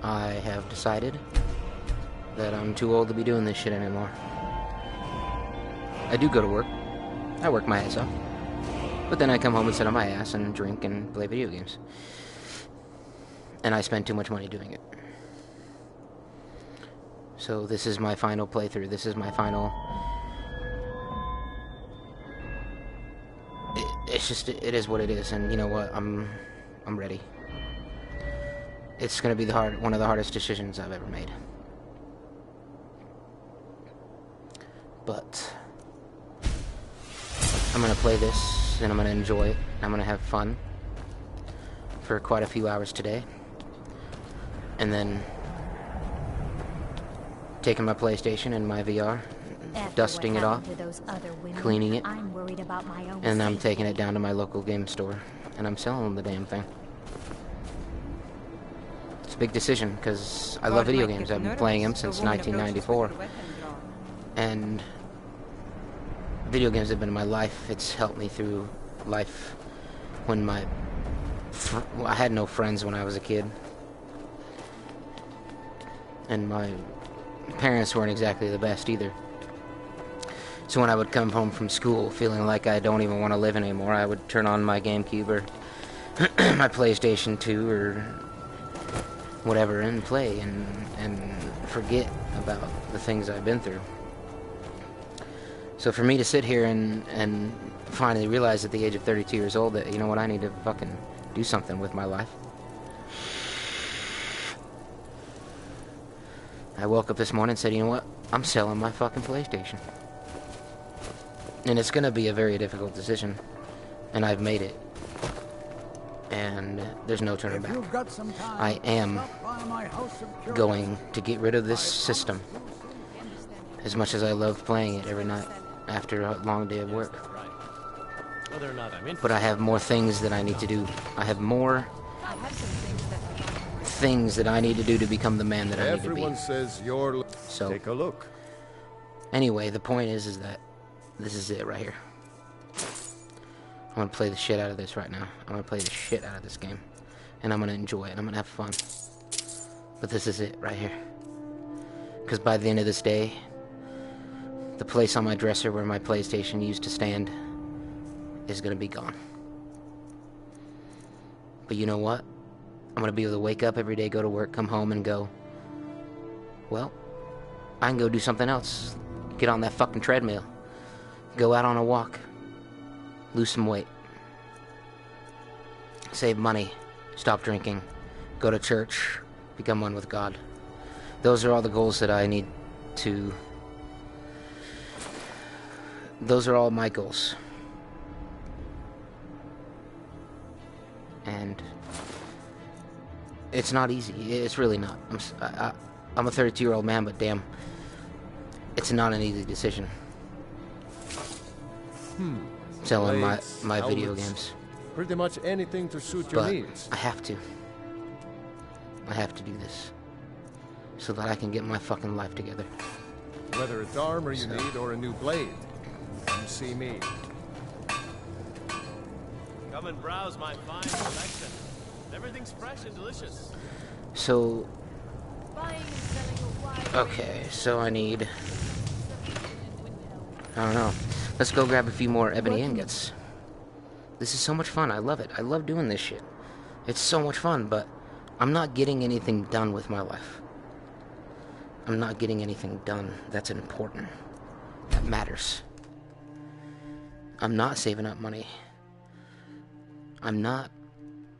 I have decided that I'm too old to be doing this shit anymore. I do go to work. I work my ass off. But then I come home and sit on my ass and drink and play video games. And I spend too much money doing it. So this is my final playthrough. This is my final... It's just, it is what it is, and you know what, I'm ready. It's gonna be one of the hardest decisions I've ever made. But I'm gonna play this, and I'm gonna enjoy it, and I'm gonna have fun for quite a few hours today. And then taking my PlayStation and my VR, dusting it off, cleaning it, and I'm taking it down to my local game store, and I'm selling the damn thing. It's a big decision, because I love video games. I've been playing them since 1994, and video games have been in my life. It's helped me through life when I had no friends when I was a kid, and my parents weren't exactly the best either. So when I would come home from school feeling like I don't even want to live anymore, I would turn on my GameCube or my PlayStation 2 or whatever and play and forget about the things I've been through. So for me to sit here and finally realize at the age of 32 years old that, you know what, I need to fucking do something with my life. I woke up this morning and said, you know what, I'm selling my fucking PlayStation. And it's gonna be a very difficult decision, and I've made it. And there's no turning back. I am going to get rid of this system, as much as I love playing it every night after a long day of work. But I have more things that I need to do. I have more things that I need to do to become the man that I need to be. Everyone says you're... So, take a look. Anyway, the point is that this is it right here. I'm gonna play the shit out of this right now. I'm gonna play the shit out of this game. And I'm gonna enjoy it. I'm gonna have fun. But this is it right here. Because by the end of this day, the place on my dresser where my PlayStation used to stand is gonna be gone. But you know what? I'm gonna be able to wake up every day, go to work, come home, and go, well, I can go do something else. Get on that fucking treadmill. Go out on a walk. Lose some weight. Save money. Stop drinking. Go to church. Become one with God. Those are all the goals that I need to... Those are all my goals. And it's not easy. It's really not. I'm a 32-year-old man, but damn, it's not an easy decision. Selling my video games. Pretty much anything to suit your needs. I have to. I have to do this so that I can get my fucking life together. Whether it's armor you need or a new blade, you see me. Come and browse my fine collection. Everything's fresh and delicious. So, okay, so I need, I don't know. Let's go grab a few more ebony ingots. This is so much fun. I love it. I love doing this shit. It's so much fun, but I'm not getting anything done with my life. I'm not getting anything done that's important. That matters. I'm not saving up money. I'm not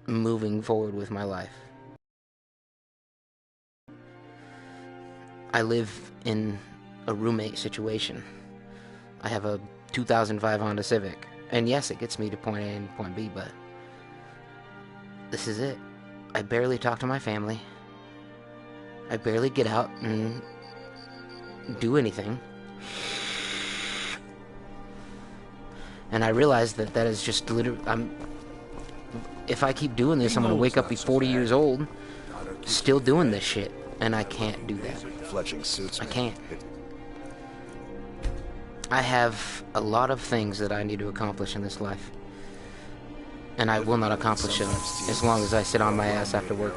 moving forward with my life. I live in a roommate situation. I have a 2005 Honda Civic. And yes, it gets me to point A and point B, but this is it. I barely talk to my family. I barely get out and do anything. And I realize that that is just literally... if I keep doing this, I'm gonna wake up, be 40 years old, still doing this shit. And I can't do that. I can't. I have a lot of things that I need to accomplish in this life. And I will not accomplish them as long as I sit on my ass after work.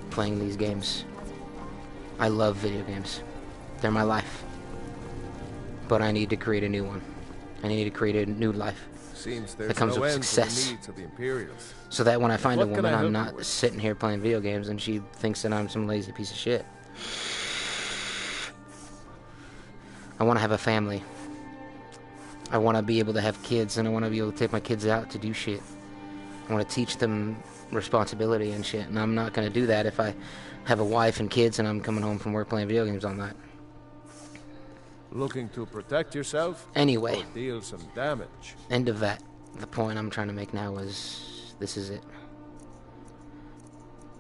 playing these games. I love video games. They're my life. But I need to create a new one. I need to create a new life. Seems That there's comes no with end to success. the needs of the Imperials. So that when I find a What can woman, I I'm help you not with? sitting here playing video games and she thinks that I'm some lazy piece of shit. I want to have a family. I want to be able to have kids, and I want to be able to take my kids out to do shit. I want to teach them responsibility and shit, and I'm not going to do that if I have a wife and kids and I'm coming home from work playing video games all night. Looking to protect yourself? Anyway, Or deal some damage? end of that. The point I'm trying to make now is, this is it.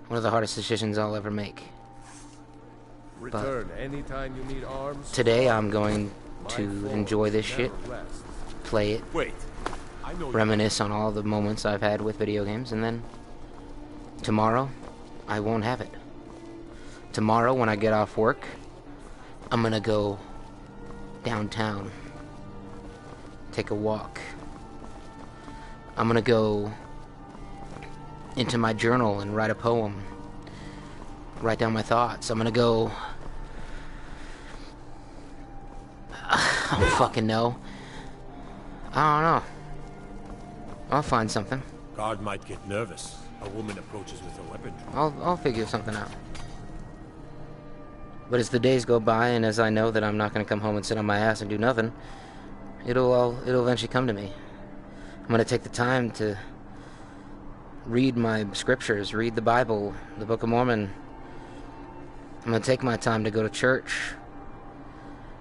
One of the hardest decisions I'll ever make. Return anytime you need arms. Today I'm going My to foes enjoy this never shit, rest. play it, Wait. I know reminisce on all the moments I've had with video games, and then tomorrow I won't have it. Tomorrow when I get off work, I'm gonna go downtown, take a walk. I'm gonna go into my journal and write a poem, write down my thoughts. I'm gonna go, I don't fucking know. I don't know. I'll find something. Guard might get nervous. A woman approaches with a weapon. I'll figure something out. But as the days go by, and as I know that I'm not gonna come home and sit on my ass and do nothing, it'll eventually come to me. I'm gonna take the time to read my scriptures, read the Bible, the Book of Mormon. I'm gonna take my time to go to church.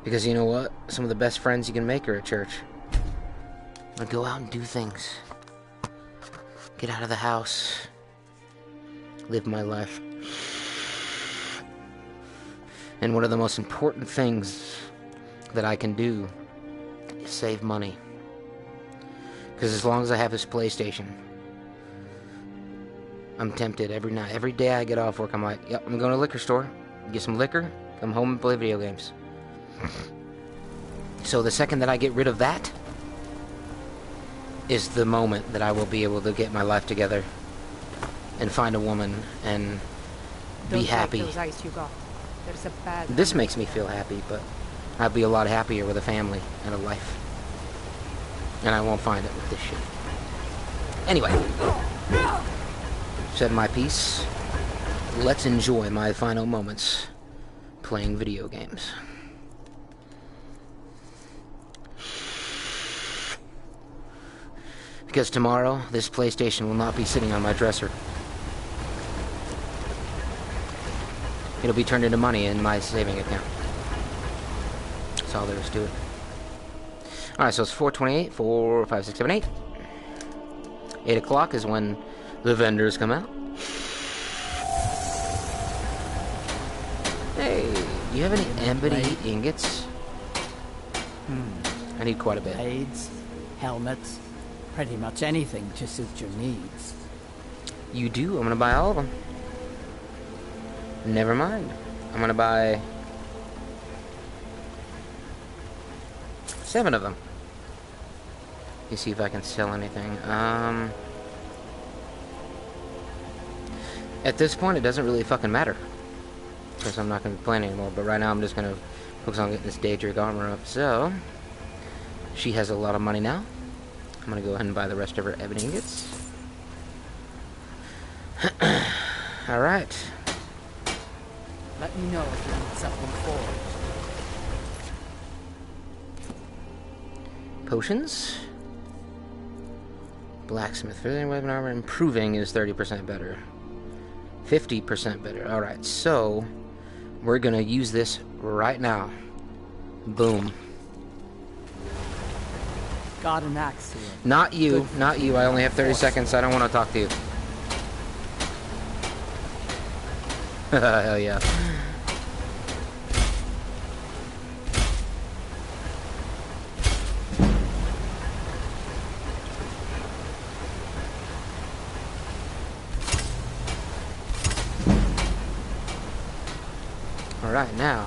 Because you know what? Some of the best friends you can make are at church. I'm gonna go out and do things. Get out of the house. Live my life. And one of the most important things that I can do is save money. Because as long as I have this PlayStation, I'm tempted every night. Every day I get off work, I'm like, yep, I'm going to the liquor store, get some liquor, come home and play video games. So the second that I get rid of that is the moment that I will be able to get my life together and find a woman and be happy. Those ice you got. There's a bad. This makes me feel happy, but I'd be a lot happier with a family and a life. And I won't find it with this shit. Anyway, said my piece. Let's enjoy my final moments playing video games. Because tomorrow, this PlayStation will not be sitting on my dresser. It'll be turned into money in my saving account. That's all there is to it. Alright, so it's 4:28, 4, 5, 6, 7, 8. 8 o'clock is when the vendors come out. Hey, do you have any ebony ingots? I need quite a bit. Blades, helmets, pretty much anything to suit your needs. You do? I'm gonna buy all of them. Never mind. I'm gonna buy 7 of them. Let me see if I can sell anything. At this point, it doesn't really fucking matter. Because I'm not gonna be playing anymore. But right now, I'm just gonna focus on getting this Daedric armor up. So, she has a lot of money now. I'm gonna go ahead and buy the rest of her ebony ingots. Alright. Let me know if you need something forged. Potions. Blacksmith. Furthering weapon armor. Improving is 30% better. 50% better. Alright, so we're gonna use this right now. Boom. Got an axe here. Not you. Not you. I only have 30 seconds. I don't want to talk to you. Hell yeah. Alright, now.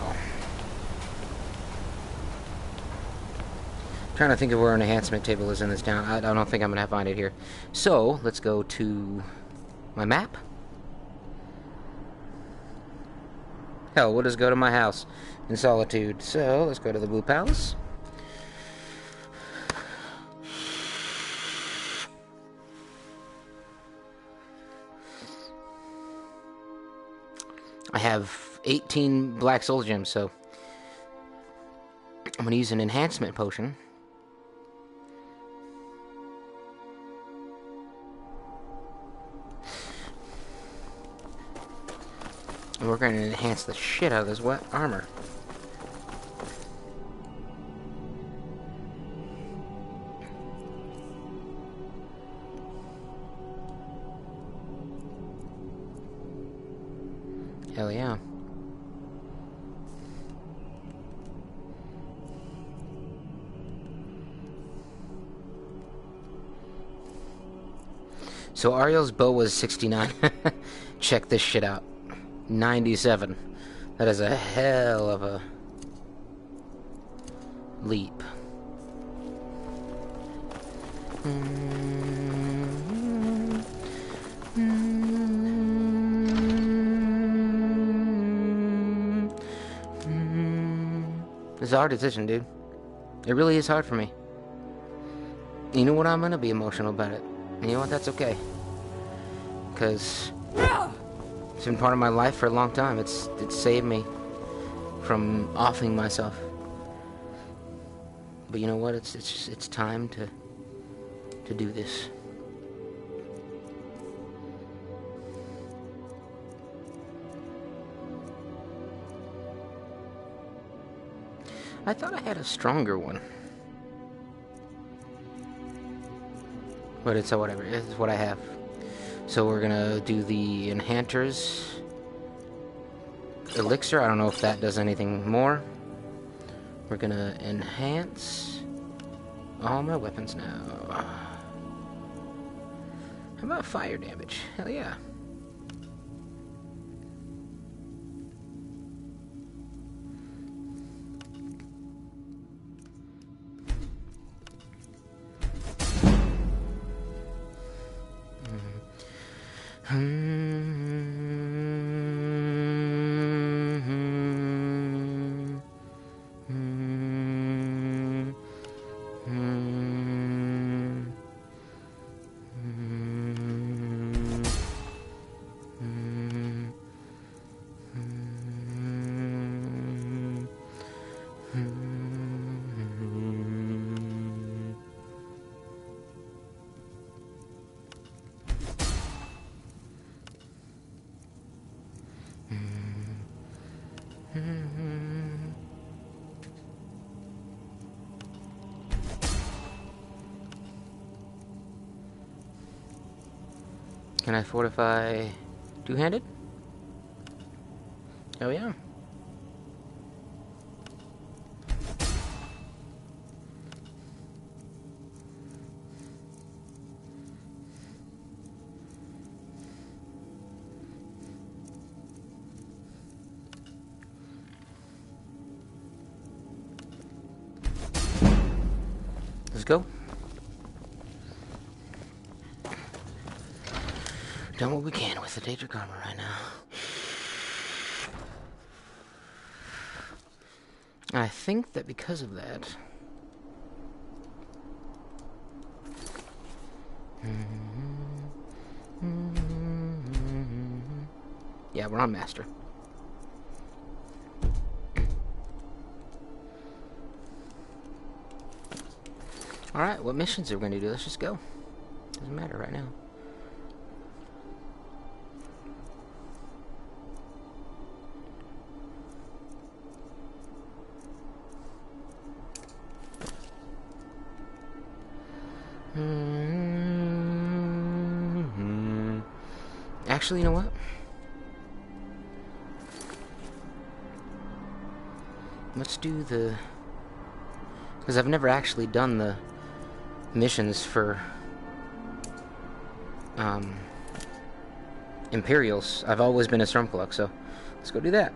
Trying to think of where an enhancement table is in this town. I don't think I'm going to find it here. So, let's go to my map. Hell, we'll just go to my house in solitude. So, let's go to the Blue Palace. I have 18 black soul gems, so I'm gonna use an enhancement potion. And we're gonna enhance the shit out of this wet armor. Hell yeah. So Ariel's bow was 69. Check this shit out. 97. That is a hell of a leap. It's a hard decision, dude. It really is hard for me. You know what? I'm gonna be emotional about it. And you know what? That's okay. Because it's been part of my life for a long time. It's saved me from offing myself. But you know what? It's time to do this. I thought I had a stronger one. But it's whatever. It's what I have. So we're gonna do the enhancers elixir. I don't know if that does anything more. We're gonna enhance all my weapons now. How about fire damage? Hell yeah. Can I fortify two-handed? Oh yeah. Let's go. Done what we can with the Daedric armor right now. I think that because of that... Yeah, we're on Master. Alright, what missions are we going to do? Let's just go. Doesn't matter right now. Actually, you know what? Let's do the... Because I've never actually done the missions for Imperials. I've always been a Stormcloak, so let's go do that.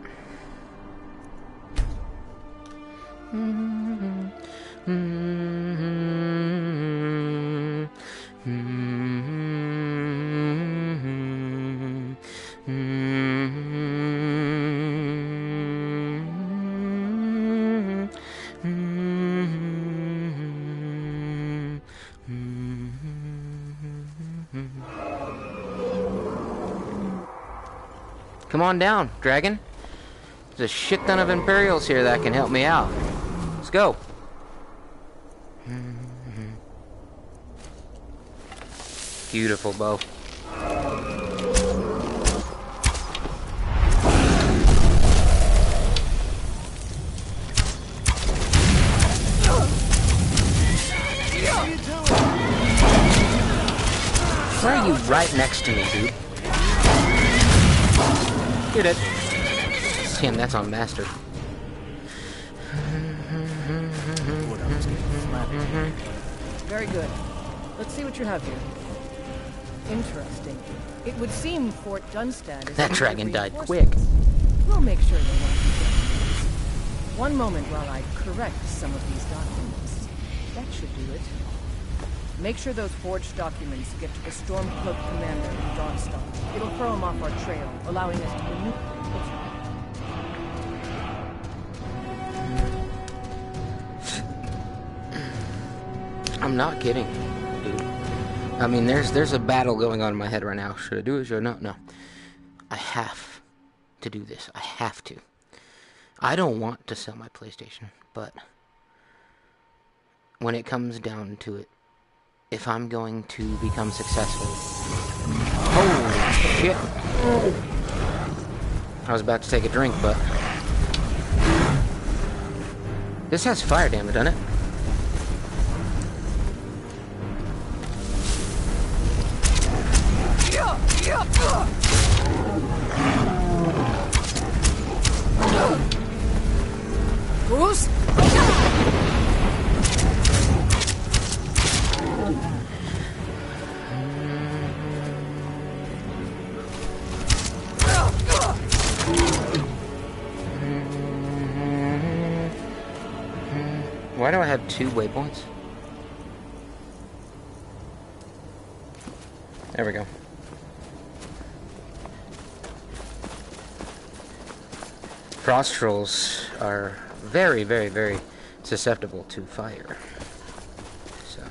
Come on down, dragon. There's a shit ton of Imperials here that can help me out. Let's go. Beautiful bow. Why are you right next to me, dude? You're dead. Damn, that's on master. Very good. Let's see what you have here. Interesting. It would seem Fort Dunstad is... That dragon died quick. We'll make sure they won't be dead. One moment while I correct some of these documents. That should do it. Make sure those forged documents get to the Stormcloak commander in Dawnstock. It'll throw him off our trail, allowing us to maneuver. I'm not kidding, dude. I mean, there's a battle going on in my head right now. Should I do it? Should I not? No. I have to do this. I have to. I don't want to sell my PlayStation, but when it comes down to it, if I'm going to become successful... Holy shit. I was about to take a drink, but... This has fire damage, doesn't it? Bruce? Why do I have 2 waypoints? There we go. Frost trolls are very, very, very susceptible to fire. So.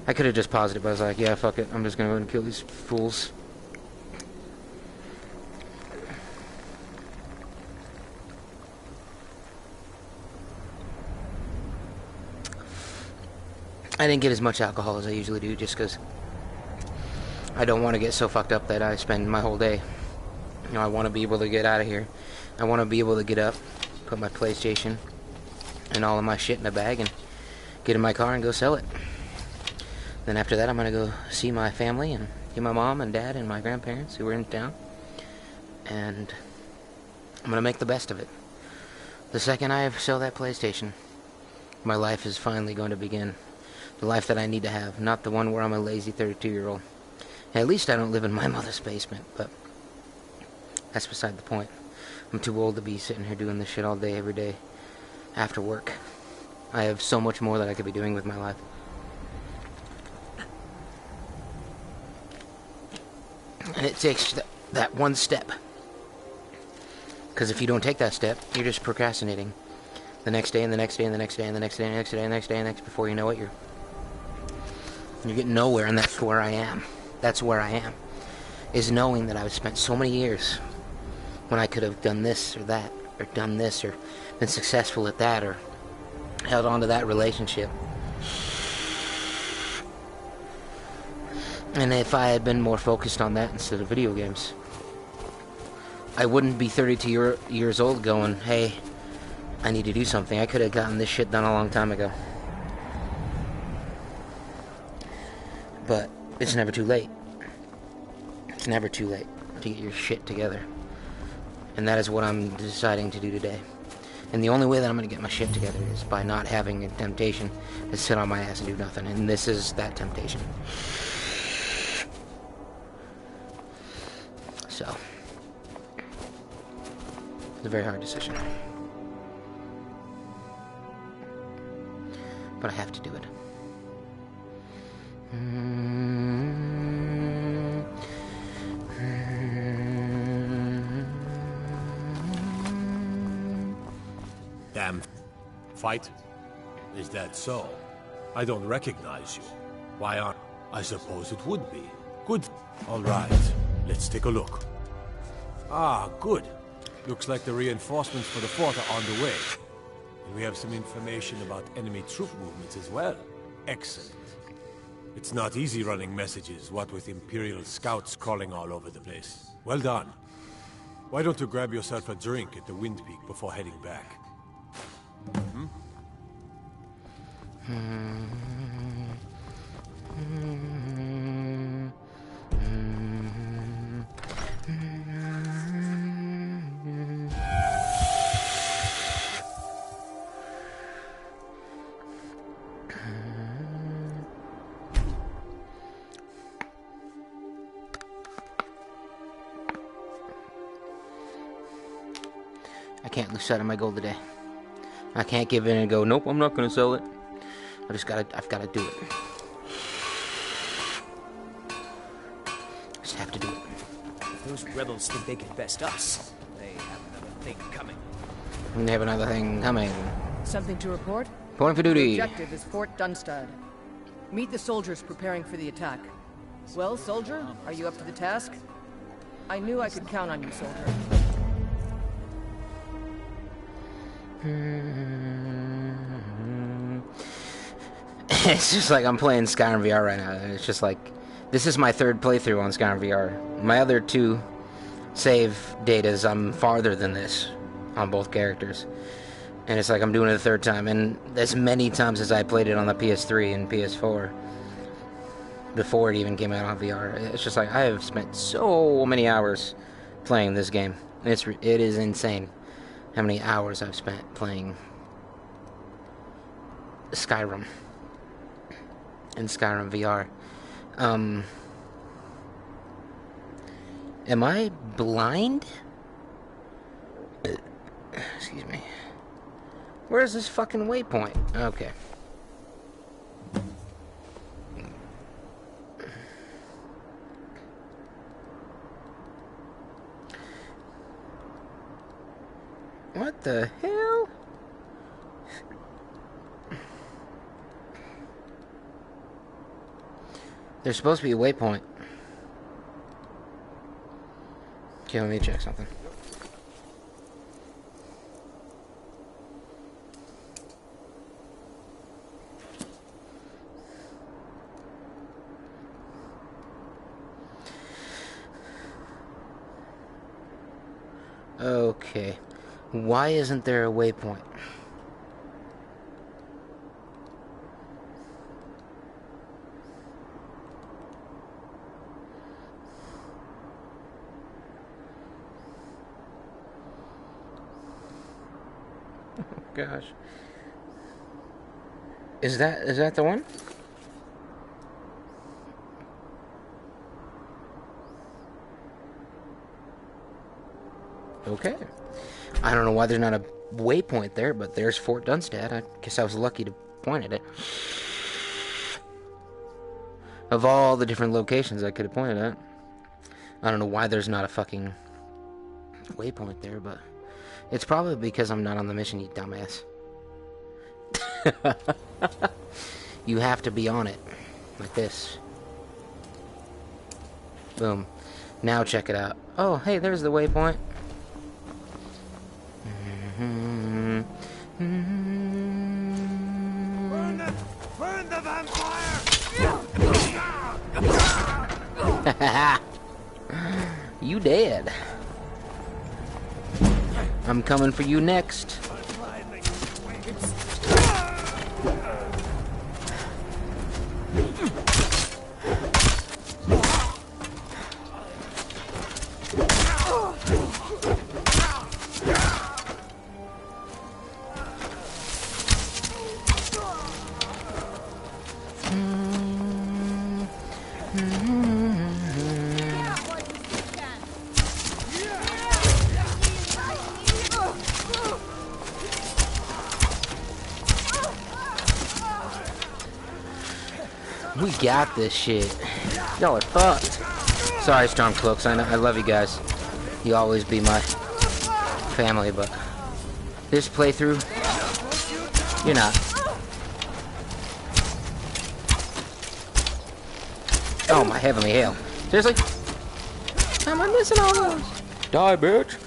I could have just paused it, but I was like, yeah, fuck it. I'm just gonna go and kill these fools. I didn't get as much alcohol as I usually do, just because I don't want to get so fucked up that I spend my whole day. You know, I want to be able to get out of here. I want to be able to get up, put my PlayStation and all of my shit in a bag, and get in my car and go sell it. Then after that, I'm going to go see my family and see my mom and dad and my grandparents who were in town. And I'm going to make the best of it. The second I sell that PlayStation, my life is finally going to begin. The life that I need to have, not the one where I'm a lazy 32-year-old. At least I don't live in my mother's basement, but that's beside the point. I'm too old to be sitting here doing this shit all day, every day, after work. I have so much more that I could be doing with my life. And it takes that one step. Because if you don't take that step, you're just procrastinating. The next day, and the next day, and the next day, and the next day, and the next day, and the next day, and the next, before you know it, you're getting nowhere, and that's where I am. That's where I am. Is knowing that I've spent so many years when I could have done this or that, or done this, or been successful at that, or held on to that relationship. And if I had been more focused on that instead of video games, I wouldn't be 32 years old going, hey, I need to do something. I could have gotten this shit done a long time ago. But it's never too late. It's never too late to get your shit together. And that is what I'm deciding to do today. And the only way that I'm going to get my shit together is by not having a temptation to sit on my ass and do nothing. And this is that temptation. So, it's a very hard decision. But I have to do it. Damn. Fight? Is that so? I don't recognize you. Why on? I suppose it would be. Good. All right, let's take a look. Ah, good. Looks like the reinforcements for the fort are on the way. And we have some information about enemy troop movements as well. Excellent. It's not easy running messages, what with Imperial scouts crawling all over the place. Well done. Why don't you grab yourself a drink at the Wind Peak before heading back? I can't lose sight of my goal today. I can't give in and go, nope, I'm not gonna sell it. I've gotta do it. Just have to do it. If those rebels think they can best us, they have another thing coming. And they have another thing coming. Something to report? Point for The duty. objective is Fort Dunstad. Meet the soldiers preparing for the attack. Well, soldier, are you up to the task? I knew I could count on you, soldier. It's just like I'm playing Skyrim VR right now. It's just like, this is my third playthrough on Skyrim VR. My other two save datas, I'm farther than this on both characters. And it's like I'm doing it a third time. And as many times as I played it on the PS3 and PS4, before it even came out on VR, it's just like I have spent so many hours playing this game. It is insane how many hours I've spent playing Skyrim and Skyrim VR. Am I blind? Excuse me. Where's this fucking waypoint? Okay. What the hell? There's supposed to be a waypoint. Okay, let me check something. Okay. Why isn't there a waypoint? Oh gosh. Is that the one? Okay. I don't know why there's not a waypoint there, but there's Fort Dunstad. I guess I was lucky to point at it. Of all the different locations I could have pointed at. I don't know why there's not a fucking waypoint there, but it's probably because I'm not on the mission, you dumbass. You have to be on it. Like this. Boom. Now check it out. Oh, hey, there's the waypoint. Burn the vampire! You dead. I'm coming for you next. We got this shit. Y'all are fucked. Sorry, Stormcloaks. I love you guys. You always be my family, but this playthrough, you're not. Oh my heavenly hell. Seriously? How am I missing all those? Die, bitch.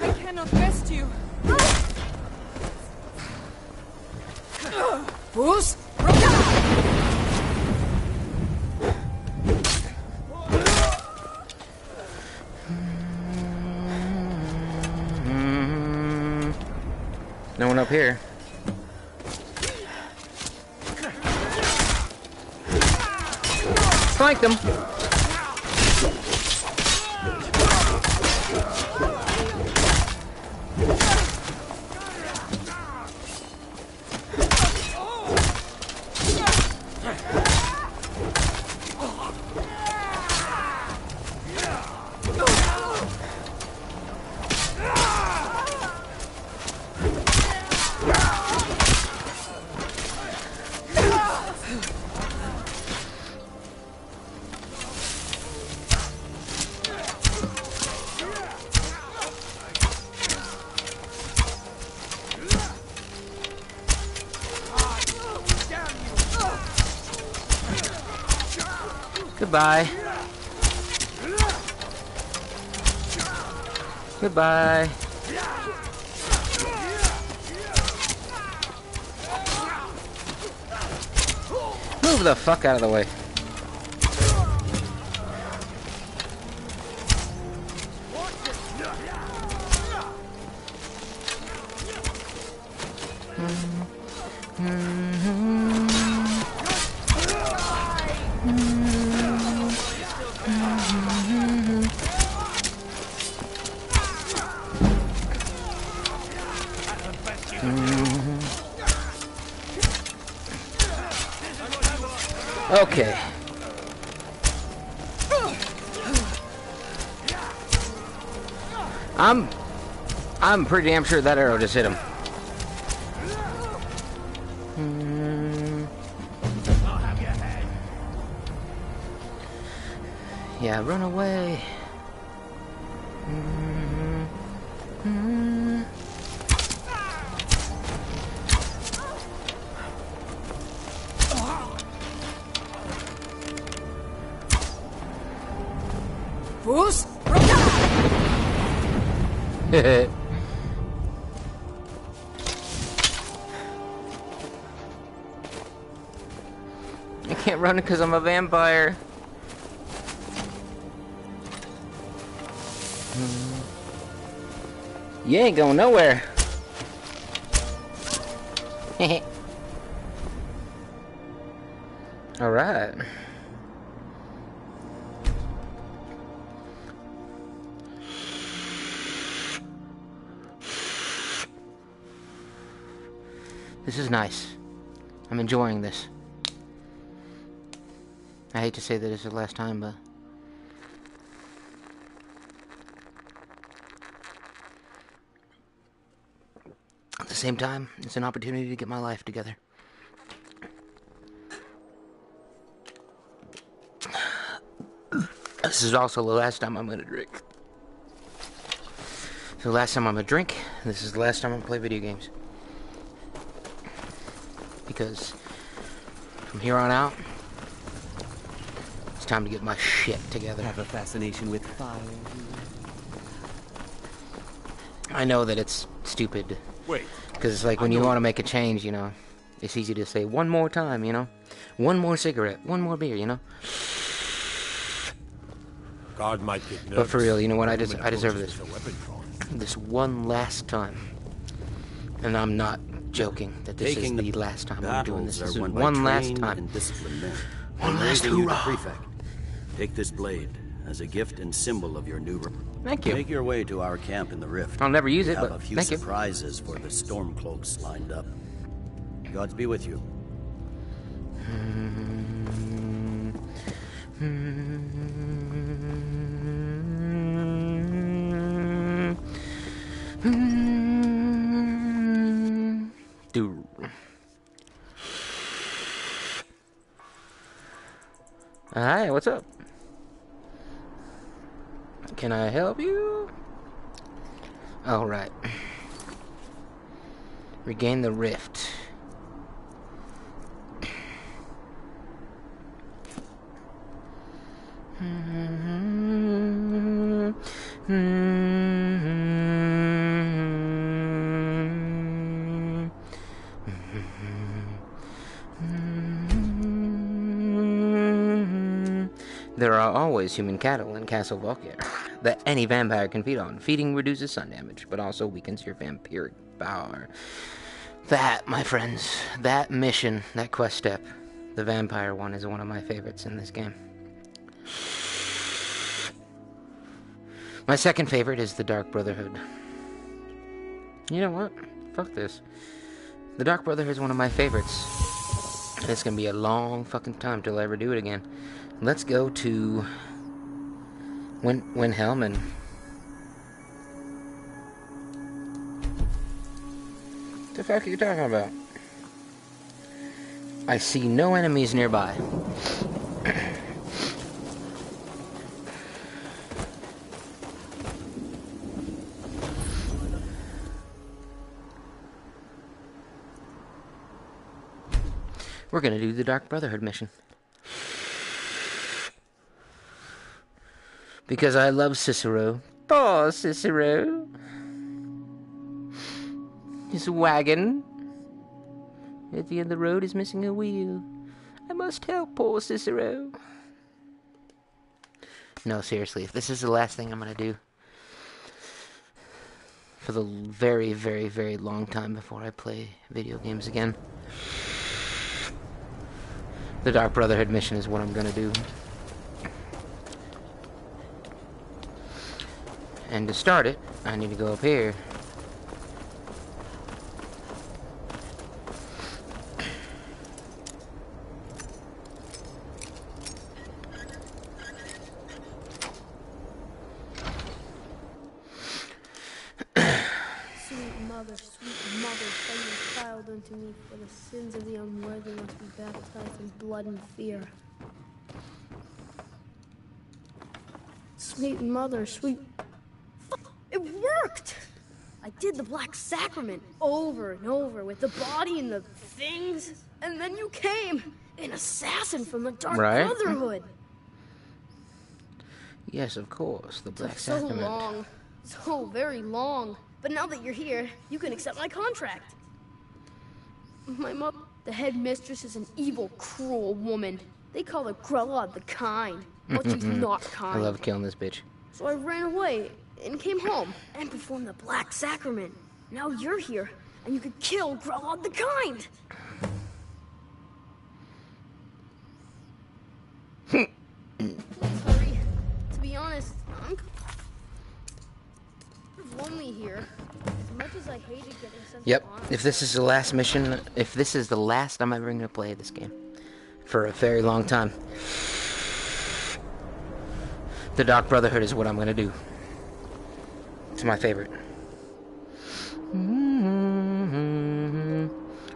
I cannot rest you. Bruce? No one up here. Flanked them. Goodbye. Goodbye. Move the fuck out of the way. Okay. I'm pretty damn sure that arrow just hit him. Yeah, run away. Bruce? I can't run because I'm a vampire. You ain't going nowhere. All right. This is nice. I'm enjoying this. I hate to say that it's the last time, but at the same time, it's an opportunity to get my life together. This is also the last time I'm gonna drink. So the last time I'm gonna drink, this is the last time I'm gonna play video games. Because from here on out, it's time to get my shit together. Have a fascination with fire. I know that it's stupid. Wait. Because it's like when you want to make a change, you know, it's easy to say one more time, you know? One more cigarette, one more beer, you know? God might get nervous. But for real, you know what? I Human deserve approaches this. with a weapon drawn. This one last time. And I'm not joking that this is the last time I'm doing this. This is one last time. One last hoorah. Prefect. Take this blade as a gift and symbol of your new... Thank you. Make your way to our camp in the Rift. I'll never use We it, have but a few thank you. surprises for the Stormcloaks lined up. Gods be with you. Dude. Hi, what's up? Can I help you? All right. Regain the rift. There are always human cattle in Castle Volkir that any vampire can feed on. Feeding reduces sun damage, but also weakens your vampiric power. That, my friends, that mission, that quest step, the vampire one, is one of my favorites in this game. My second favorite is the Dark Brotherhood. You know what? Fuck this. The Dark Brotherhood is one of my favorites. And it's gonna be a long fucking time till I ever do it again. Let's go to Windhelm and what the fuck are you talking about? I see no enemies nearby. We're gonna do the Dark Brotherhood mission. Because I love Cicero. Poor Cicero. His wagon at the end of the road is missing a wheel. I must help poor Cicero. No, seriously, if this is the last thing I'm gonna do for the very, very, very long time before I play video games again, the Dark Brotherhood mission is what I'm gonna do. And to start it, I need to go up here. Sweet mother, send your child unto me, for the sins of the unworthy must be baptized in blood and fear. Sweet mother, sweet... It worked! I did the Black Sacrament over and over with the body and the things, and then you came, an assassin from the Dark Brotherhood. Yes, of course, the Black so Sacrament. Long, so very long. But now that you're here, you can accept my contract. My mother, the headmistress, is an evil, cruel woman. They call her Grella the Kind, but she's not kind. I love killing this bitch. So I ran away and came home and performed the Black Sacrament. Now you're here, and you could kill Grella the Kind. Please hurry. To be honest, I'm lonely here. As much as I hated getting sent Yep, to Honor. if this is the last mission, if this is the last I'm ever going to play this game for a very long time, the Dark Brotherhood is what I'm going to do. It's my favorite.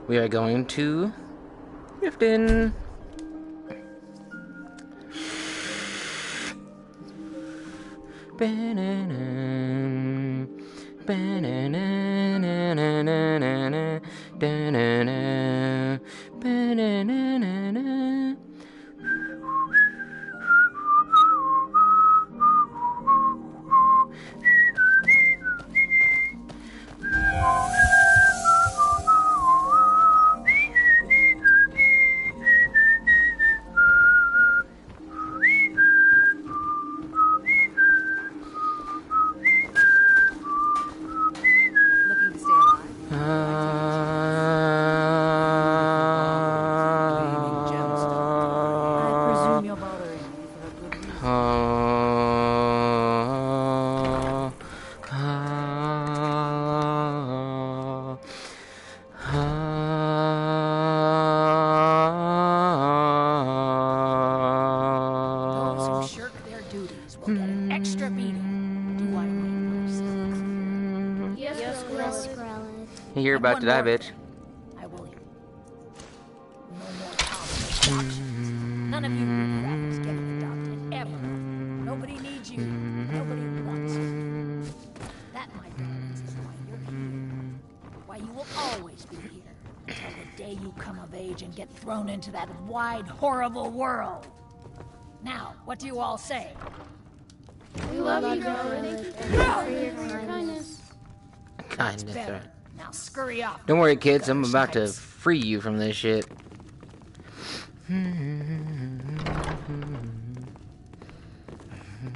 We are going to Riften. Looking to stay alive? Gleaming gemstone. I presume you're bothering me for a good reason. Those who shirk their duties will get an extra beating. Do I win, Yes, Grella. You're about to die, bitch. I will. No more conversation. None of you regret getting you. Nobody wants you. That, my friends, is why you're here. Why you will always be here. Until the day you come of age and get thrown into that wide, horrible world. Now, what do you all say? We love you, Grelod. Thank you for your kindness. Kindness, Better. right. Now scurry off. Don't worry, kids. I'm about to free you from this shit.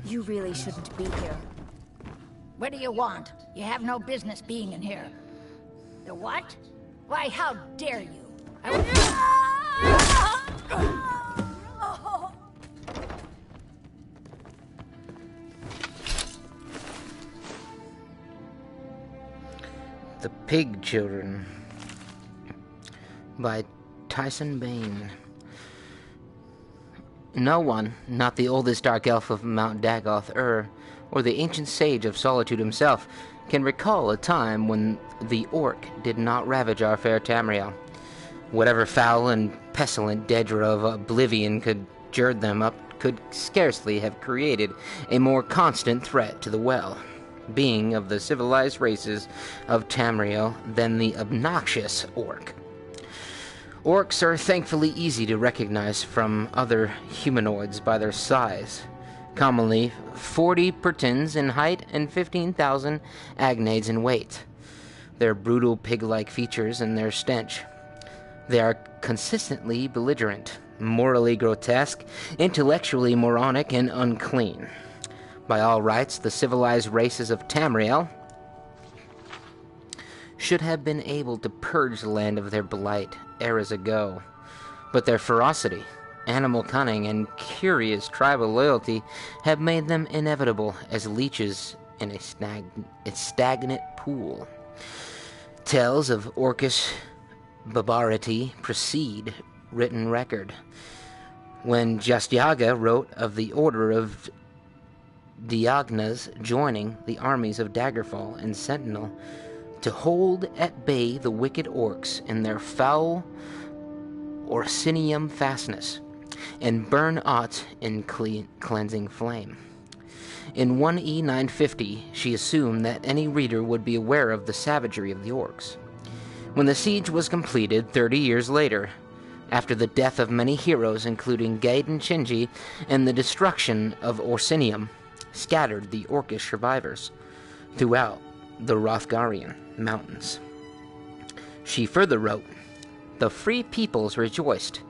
You really shouldn't be here. What do you want? You have no business being in here. The what? Why, how dare you? The Pig Children by Tyson Bain. No one, not the oldest dark elf of Mount Dagoth or the ancient sage of solitude himself, can recall a time when the orc did not ravage our fair Tamriel. Whatever foul and pestilent Daedra of oblivion could gird them up could scarcely have created a more constant threat to the well, being of the civilized races of Tamriel than the obnoxious orc. Orcs are thankfully easy to recognize from other humanoids by their size, commonly 40 pertins in height and 15,000 agnades in weight. Their brutal pig-like features and their stench. They are consistently belligerent, morally grotesque, intellectually moronic, and unclean. By all rights, the civilized races of Tamriel should have been able to purge the land of their blight eras ago, but their ferocity, animal cunning, and curious tribal loyalty have made them inevitable as leeches in a stagnant pool. Tales of orcish barbarity precede written record. When Justyaga wrote of the order of Diagnas joining the armies of Daggerfall and Sentinel to hold at bay the wicked orcs in their foul Orsinium fastness, and burn aught in cleansing flame. In 1E 950, she assumed that any reader would be aware of the savagery of the orcs. When the siege was completed 30 years later, after the death of many heroes including Gaiden Shinji and the destruction of Orsinium, scattered the orcish survivors throughout the Rothgarian mountains. She further wrote, "The free peoples rejoiced,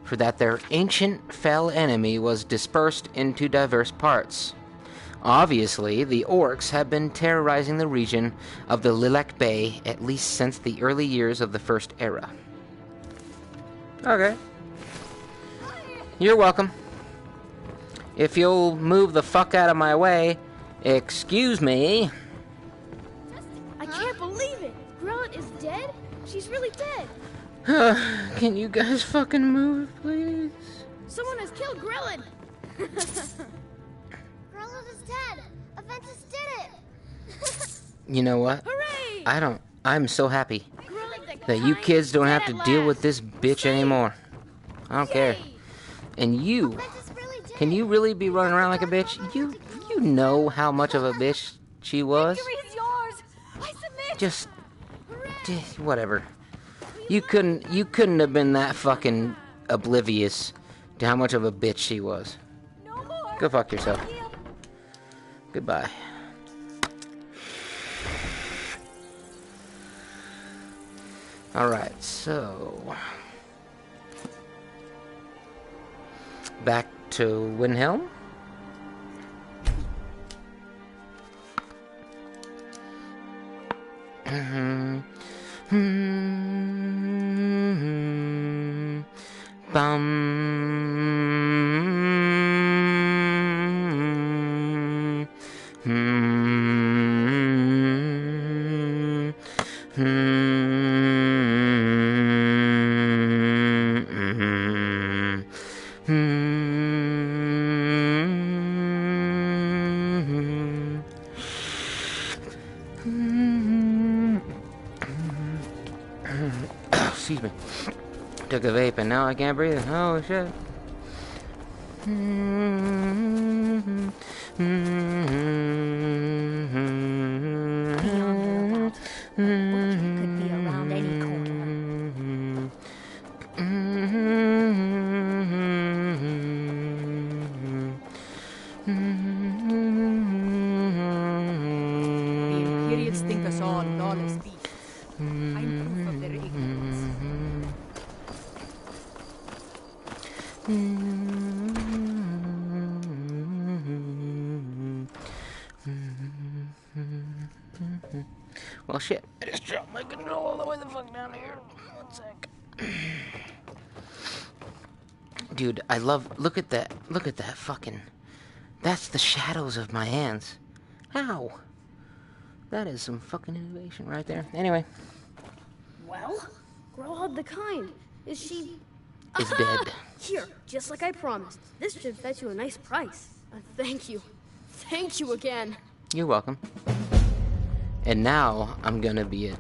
for that their ancient fell enemy was dispersed into diverse parts. Obviously, the orcs have been terrorizing the region of the Lilac Bay at least since the early years of the First Era." Okay. You're welcome. If you'll move the fuck out of my way. Excuse me. I can't believe it! Grelod is dead? She's really dead! Can you guys fucking move, please? Someone has killed Grelod! Grelod is dead! Aventus did it! You know what? Hooray! I'm so happy that you kids don't have to deal with this bitch anymore. I don't care. And you, can you really be running around like a bitch? You know how much of a bitch she was. Just whatever. You couldn't have been that fucking oblivious to how much of a bitch she was. Go fuck yourself. Goodbye. Alright, so back to Windhelm. Excuse me. Took a vape and now I can't breathe. Oh shit. Could be around any corner. The Imperials think us all lawless beasts. I'm proof of their ignorance. Well, shit. I just dropped my control all the way the fuck down here. 1 sec. Dude, I love... Look at that. Look at that fucking... That's the shadows of my hands. How? That is some fucking innovation right there. Anyway. Well? Grog the Kind. Is she... Is Aha! dead. Here, just like I promised. This should fetch you a nice price. Thank you. Thank you again. You're welcome. And now I'm going to be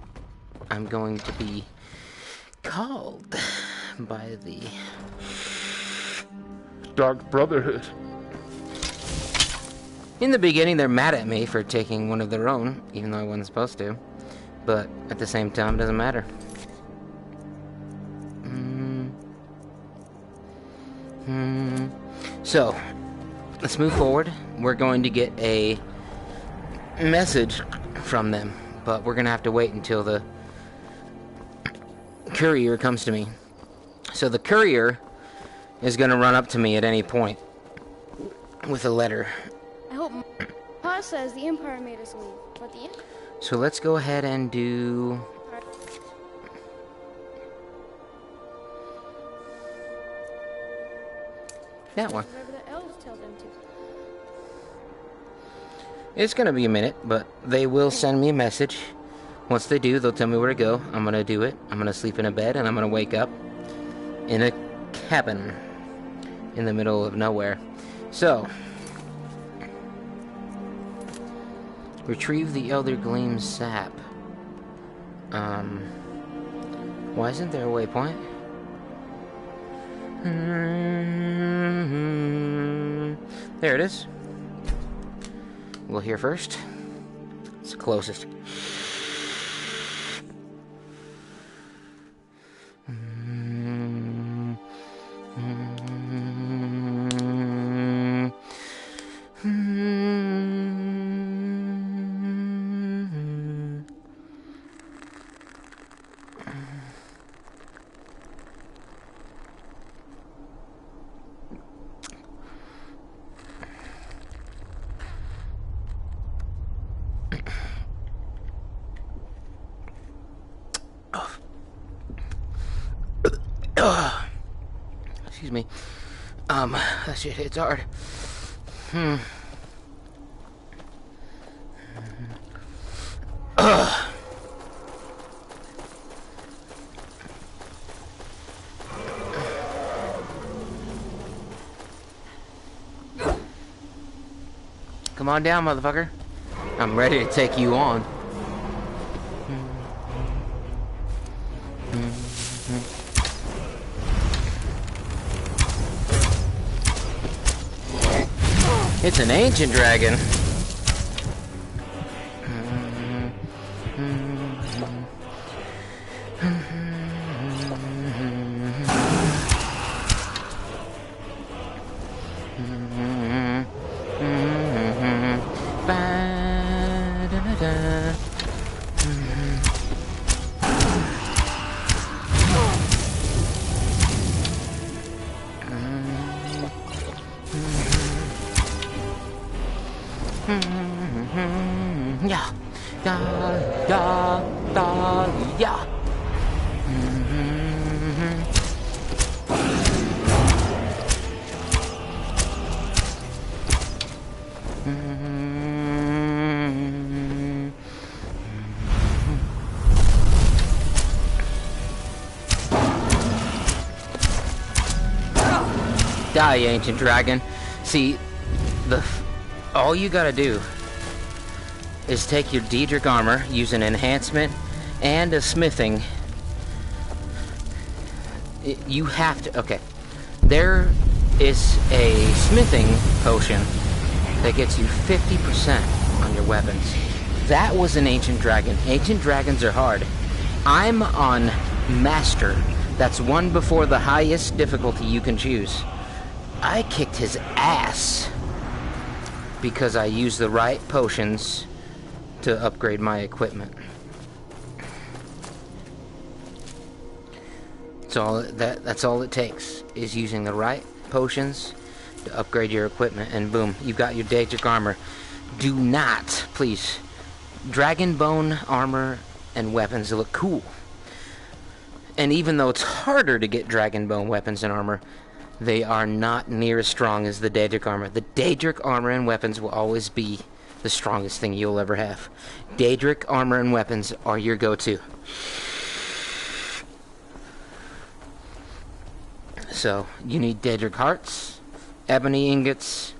called by the Dark Brotherhood. In the beginning, they're mad at me for taking one of their own, even though I wasn't supposed to. But at the same time, it doesn't matter. So, let's move forward. We're going to get a message from them, but we're going to have to wait until the courier comes to me. So the courier is going to run up to me at any point with a letter. I hope Pa says the Empire made us leave, but the So let's go ahead and do... that one. whatever the elves tell them to. It's going to be a minute, but they will send me a message. Once they do, they'll tell me where to go. I'm going to do it. I'm going to sleep in a bed, and I'm going to wake up in a cabin in the middle of nowhere. So, retrieve the Elder Gleam sap. Why isn't there a waypoint? There it is. We'll hear first. It's the closest. Excuse me. That shit hits hard. Come on down, motherfucker. I'm ready to take you on. It's an ancient dragon. Yeah, yeah. Die, ancient dragon. See, all you gotta do is take your Daedric armor, use an enhancement and a smithing. You have to, okay. Their is a smithing potion that gets you 50% on your weapons. That was an ancient dragon. Ancient dragons are hard. I'm on Master. That's one before the highest difficulty you can choose. I kicked his ass because I used the right potions to upgrade my equipment. That's all it takes, is using the right potions to upgrade your equipment, and boom, you've got your Daedric armor. Do not, please, dragon bone armor and weapons look cool. And even though it's harder to get dragon bone weapons and armor, they are not near as strong as the Daedric armor. The Daedric armor and weapons will always be the strongest thing you'll ever have. Daedric armor and weapons are your go-to. So, you need Daedric hearts, ebony ingots,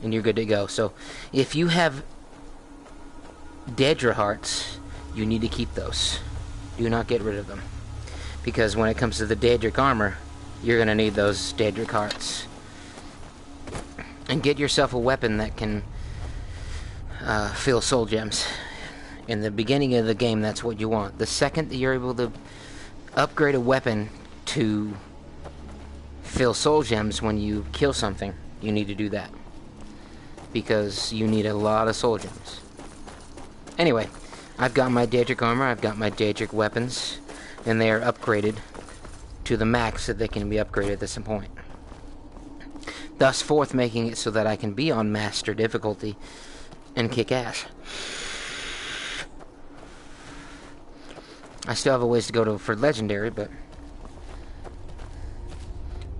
and you're good to go. So, if you have Daedra hearts, you need to keep those. Do not get rid of them. Because when it comes to the Daedric armor, you're going to need those Daedric hearts. And get yourself a weapon that can fill soul gems. In the beginning of the game, that's what you want. The second that you're able to upgrade a weapon to fill soul gems when you kill something, you need to do that. Because you need a lot of soul gems. Anyway, I've got my Daedric armor, I've got my Daedric weapons, and they are upgraded to the max that they can be upgraded at this point. Thus forth making it so that I can be on master difficulty and kick ass. I still have a ways to go for legendary, but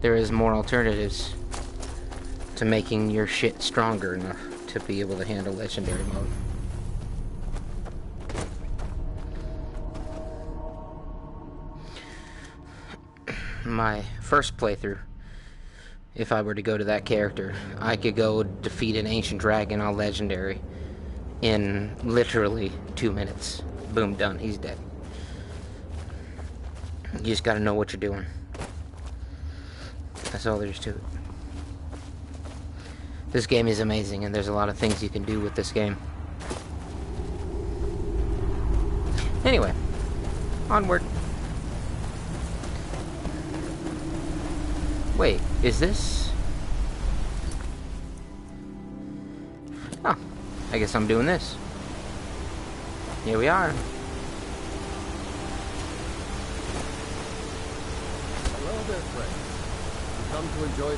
there is more alternatives to making your shit stronger enough to be able to handle legendary mode. My first playthrough, if I were to go to that character, I could go defeat an ancient dragon on legendary in literally 2 minutes. Boom, done. He's dead. You just gotta know what you're doing. That's all there is to it. This game is amazing, and there's a lot of things you can do with this game. Anyway, onward. Wait, is this? Oh, I guess I'm doing this. Here we are. Hello there, friend. You come to enjoy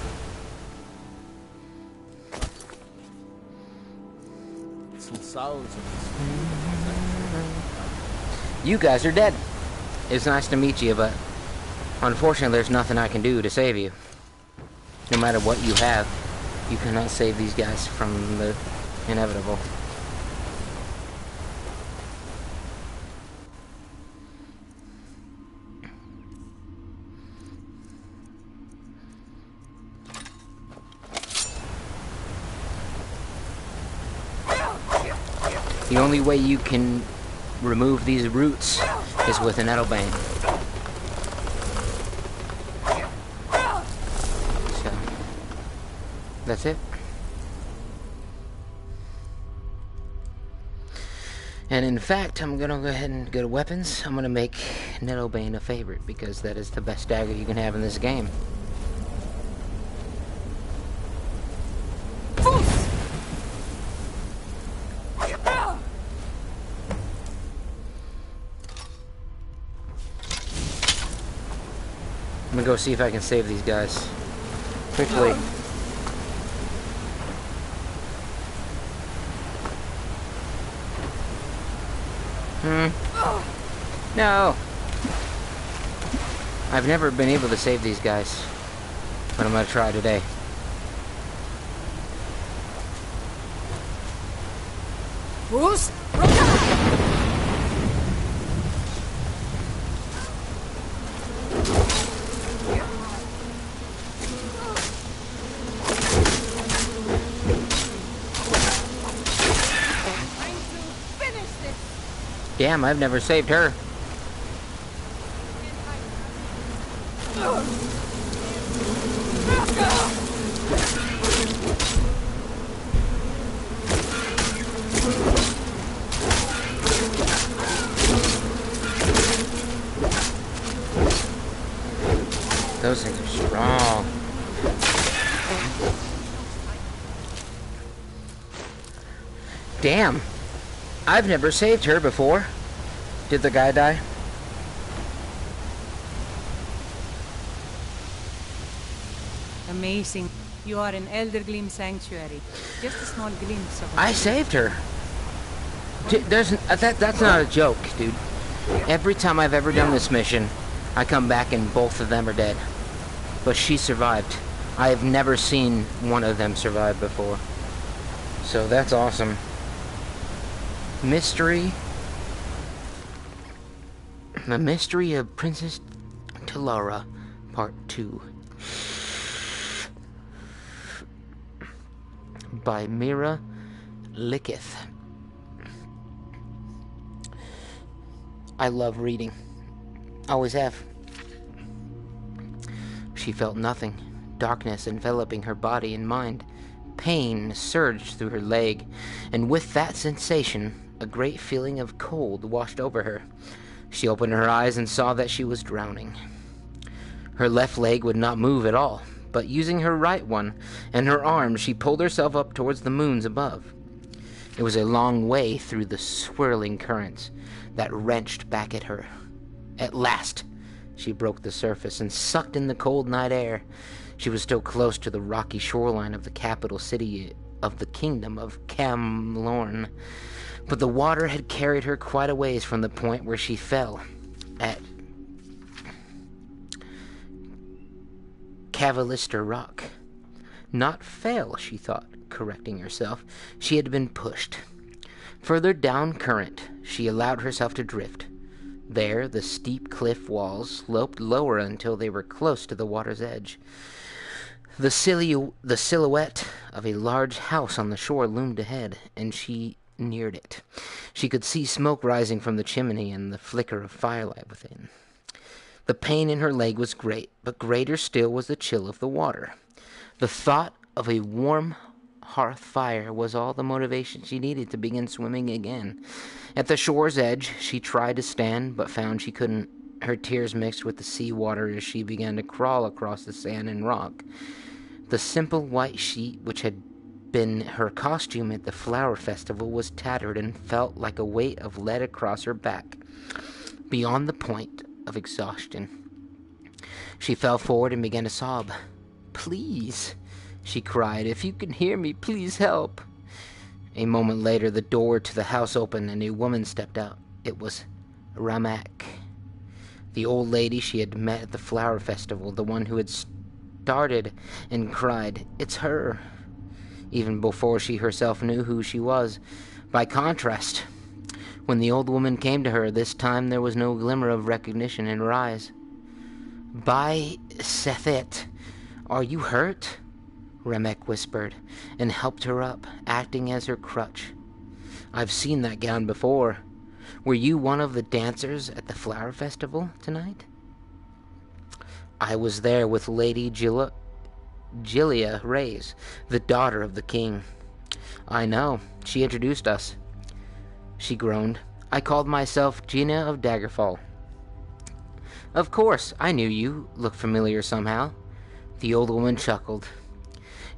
some sounds of You guys are dead. It's nice to meet you, but unfortunately there's nothing I can do to save you. No matter what you have, you cannot save these guys from the inevitable. The only way you can remove these roots is with an Nettlebane. So, that's it. And in fact, I'm gonna go ahead and go to weapons. I'm gonna make Nettlebane a favorite because that is the best dagger you can have in this game. I'm gonna go see if I can save these guys quickly. No! I've never been able to save these guys, but I'm gonna try today. Bruce? Damn, I've never saved her. Those things are strong. Damn. I've never saved her before. Did the guy die? Amazing. You are in Eldergleam Sanctuary. Just a small glimpse of... I saved her. That's not a joke, dude. Every time I've ever done this mission, I come back and both of them are dead. But she survived. I have never seen one of them survive before. So that's awesome. Mystery. The Mystery of Princess Talara, Part 2. By Mira Licketh. I love reading. Always have. She felt nothing. Darkness enveloping her body and mind. Pain surged through her leg, and with that sensation, a great feeling of cold washed over her. She opened her eyes and saw that she was drowning. Her left leg would not move at all, but using her right one and her arm, she pulled herself up towards the moons above. It was a long way through the swirling currents that wrenched back at her. At last, she broke the surface and sucked in the cold night air. She was still close to the rocky shoreline of the capital city of the kingdom of Camlorn, but the water had carried her quite a ways from the point where she fell at Cavalister Rock. Not fell, she thought, correcting herself. She had been pushed. Further down current, she allowed herself to drift. There, the steep cliff walls sloped lower until they were close to the water's edge. The silhouette of a large house on the shore loomed ahead, and she neared it. She could see smoke rising from the chimney and the flicker of firelight within. The pain in her leg was great, but greater still was the chill of the water. The thought of a warm hearth fire was all the motivation she needed to begin swimming again. At the shore's edge, she tried to stand, but found she couldn't. Her tears mixed with the sea water as she began to crawl across the sand and rock. The simple white sheet, which had been her costume at the flower festival, was tattered and felt like a weight of lead across her back, beyond the point of exhaustion. She fell forward and began to sob. "Please," she cried, "if you can hear me, please help." A moment later, the door to the house opened and a woman stepped out. It was Ramak, the old lady she had met at the flower festival, the one who had started and cried, "It's her," even before she herself knew who she was. By contrast, when the old woman came to her, this time there was no glimmer of recognition in her eyes. "By Sethet, are you hurt?" Ramek whispered, and helped her up, acting as her crutch. "I've seen that gown before. Were you one of the dancers at the flower festival tonight?" "I was there with Lady Gilia Reyes, the daughter of the king." "I know. She introduced us." She groaned. "I called myself Gina of Daggerfall." "Of course, I knew you. Looked familiar somehow." The old woman chuckled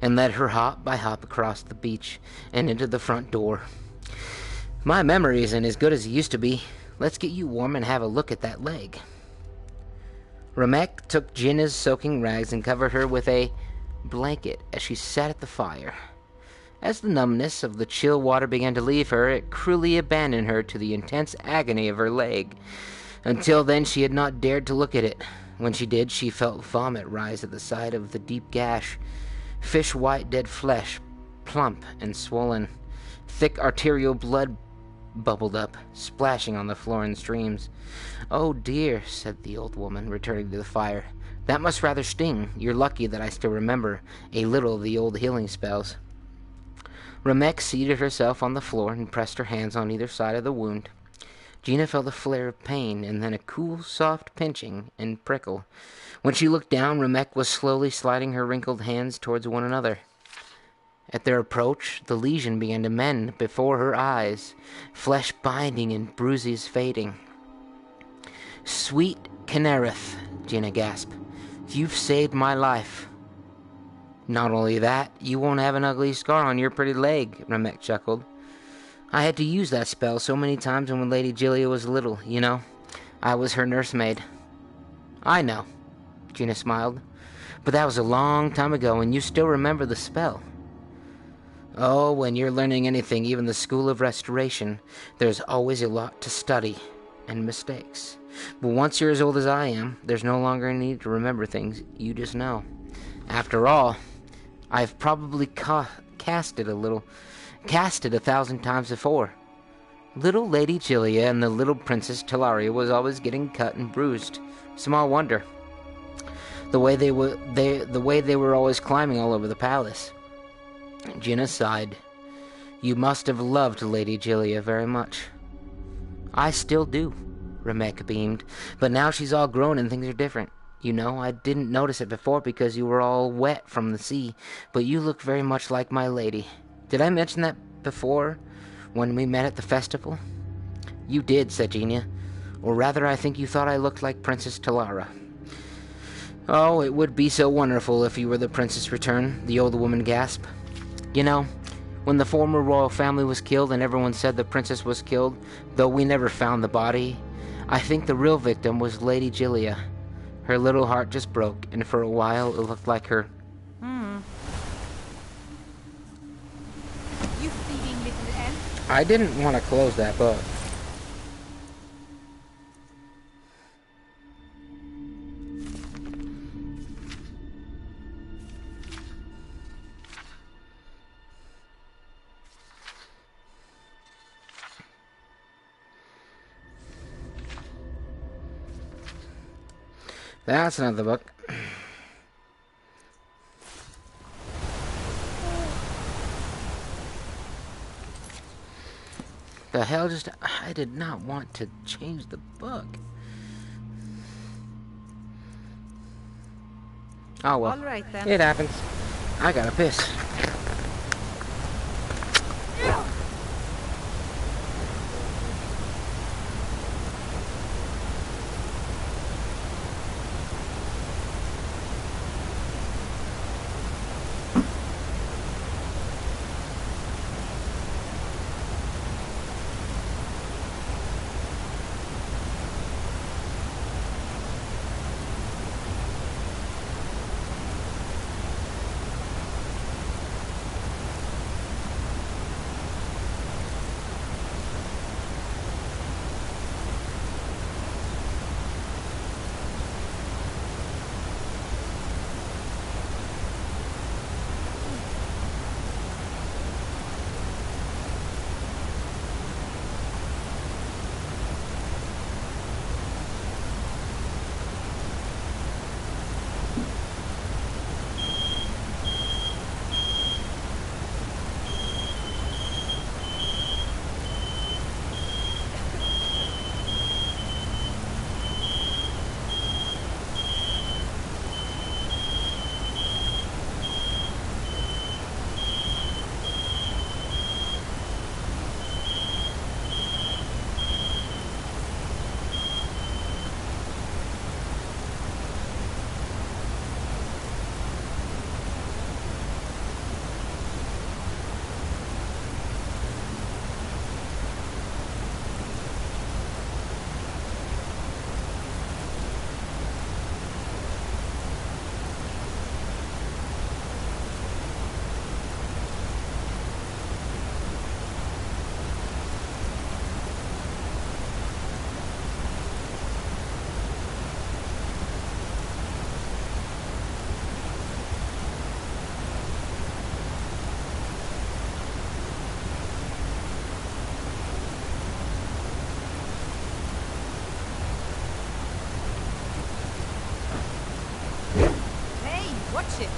and led her hop by hop across the beach and into the front door. "My memory isn't as good as it used to be. Let's get you warm and have a look at that leg." Ramek took Gina's soaking rags and covered her with a blanket as she sat at the fire. As the numbness of the chill water began to leave her, it cruelly abandoned her to the intense agony of her leg. Until then, she had not dared to look at it. When she did, she felt vomit rise at the side of the deep gash. Fish-white dead flesh, plump and swollen. Thick arterial blood bubbled up, splashing on the floor in streams. "Oh dear," said the old woman, returning to the fire. "That must rather sting. You're lucky that I still remember a little of the old healing spells." Ramek seated herself on the floor and pressed her hands on either side of the wound. Gina felt a flare of pain, and then a cool, soft pinching and prickle. When she looked down, Ramek was slowly sliding her wrinkled hands towards one another. At their approach, the lesion began to mend before her eyes, flesh binding and bruises fading. "Sweet Kinnereth," Gina gasped. You've saved my life. Not only that, you won't have an ugly scar on your pretty leg, Remek chuckled. I had to use that spell so many times when Lady Julia was little, you know. I was her nursemaid. I know, Gina smiled. But that was a long time ago, and you still remember the spell. Oh, when you're learning anything, even the School of Restoration, there's always a lot to study, and mistakes. But once you're as old as I am, there's no longer a need to remember things, you just know. After all, I've probably cast it 1,000 times before. Little Lady Julia and the little Princess Talaria was always getting cut and bruised. Small wonder. The way they were always climbing all over the palace. Gina sighed. You must have loved Lady Julia very much. I still do, Remek beamed. But now she's all grown and things are different. You know, I didn't notice it before because you were all wet from the sea, but you look very much like my lady. Did I mention that before, when we met at the festival? You did, said Gina. Or rather, I think you thought I looked like Princess Talara. Oh, it would be so wonderful if you were the Princess Return, the old woman gasped. You know, when the former royal family was killed and everyone said the princess was killed, though we never found the body, I think the real victim was Lady Julia. Her little heart just broke, and for a while it looked like her. You thieving little elf. I didn't want to close that book. That's another book. The hell just... I did not want to change the book. Oh well. All right, then. It happens. I gotta piss. Watch it.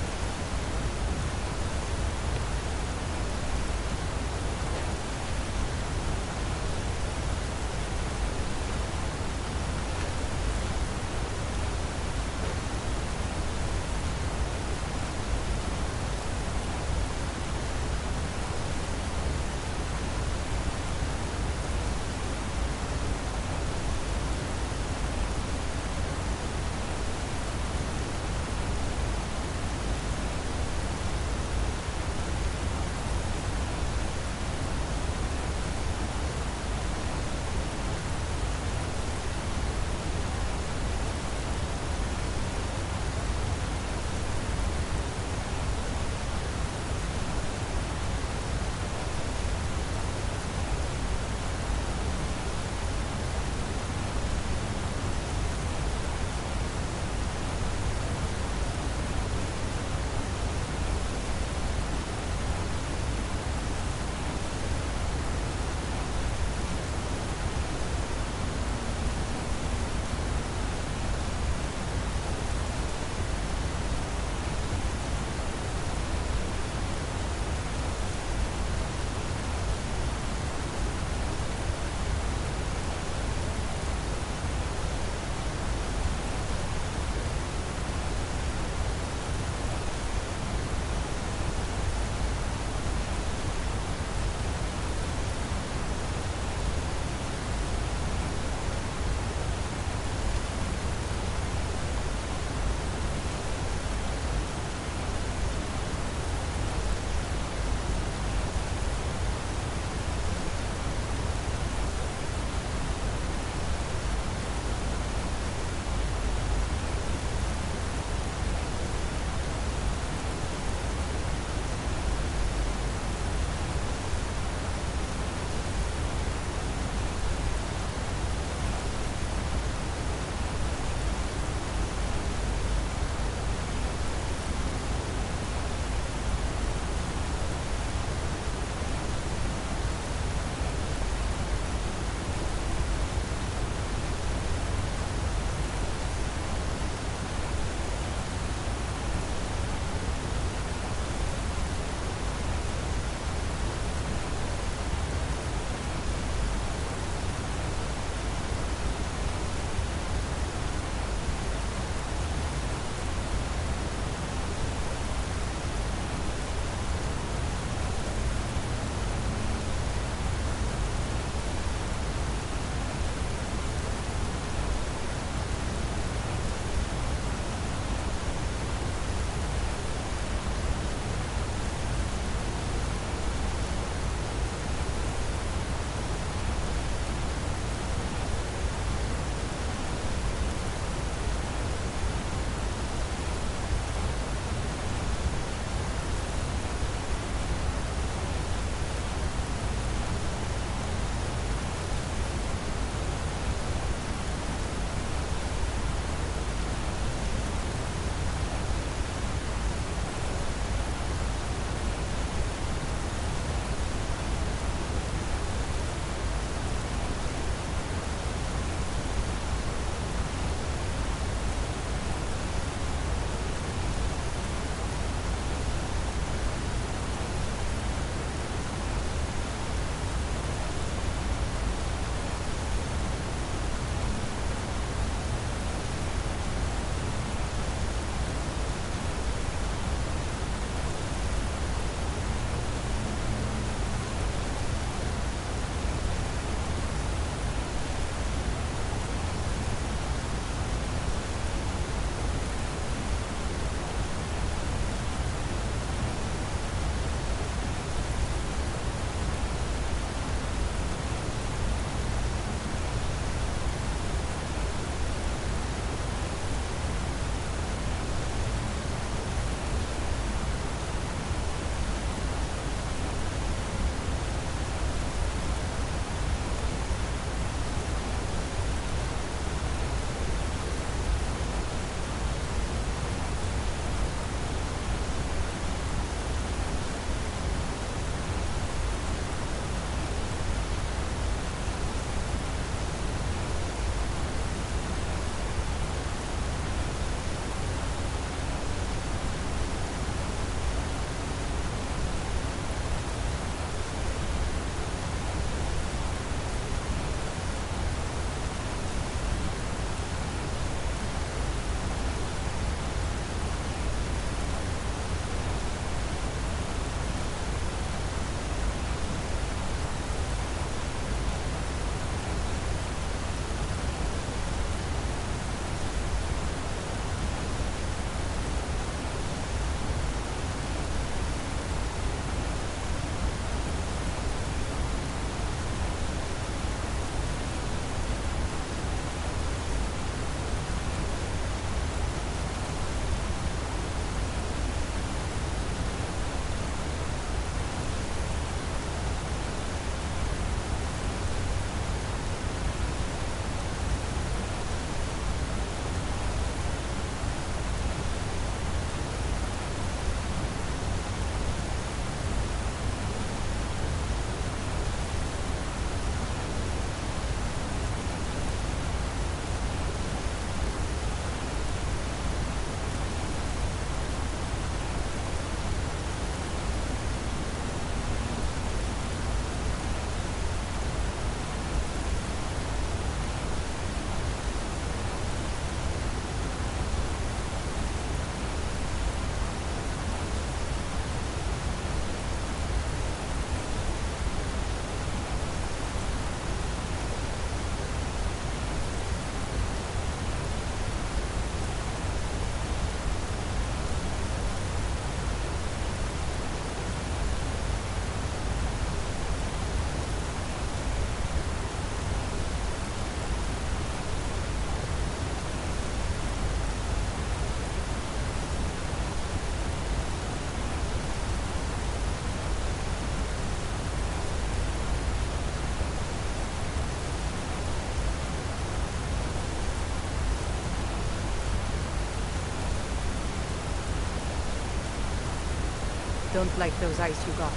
don't like those eyes you got.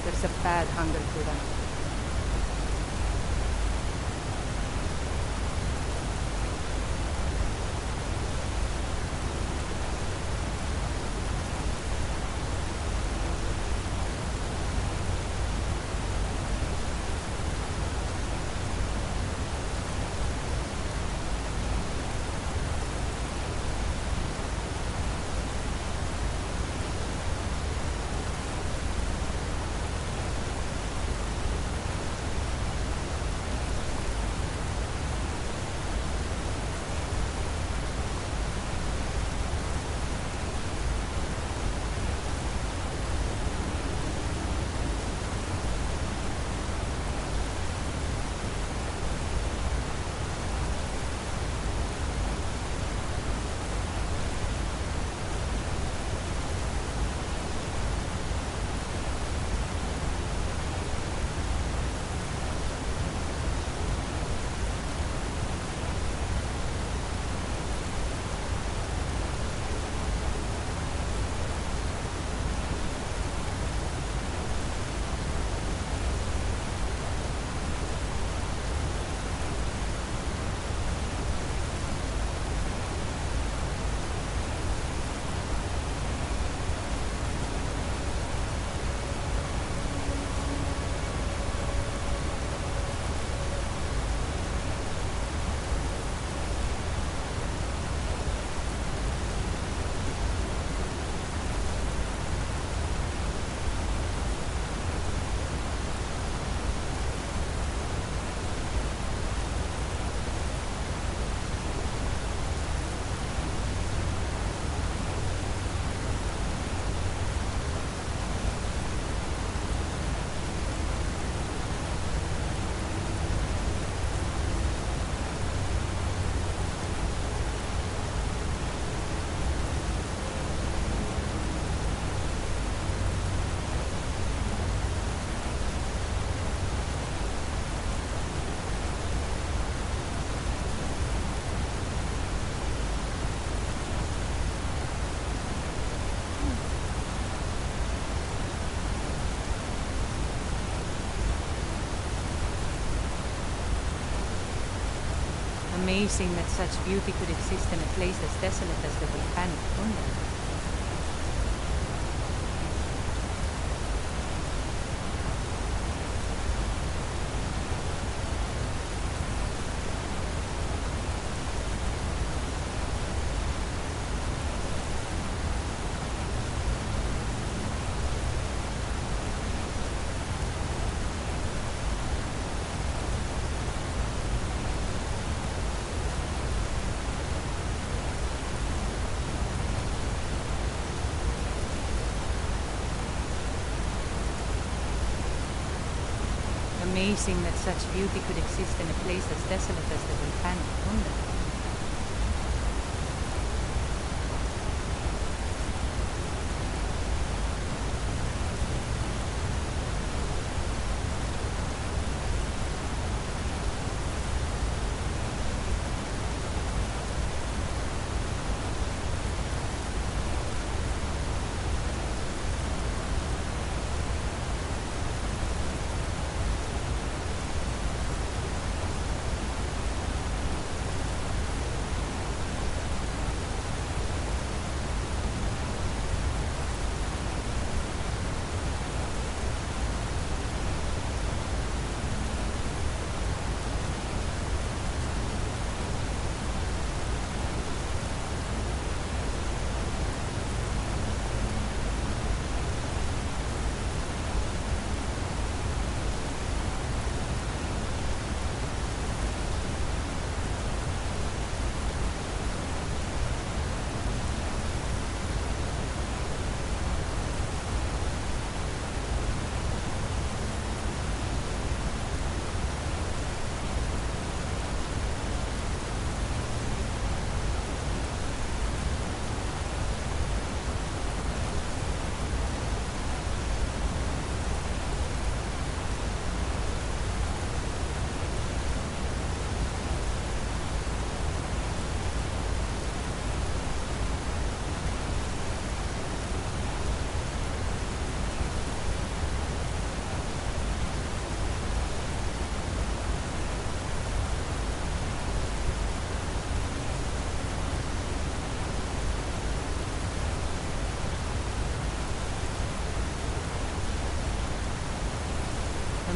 There's a bad hunger to them. Amazing that such beauty could exist in a place as desolate as the volcanic tundra. Amazing that such beauty could exist in a place as desolate as the volcanic tundra.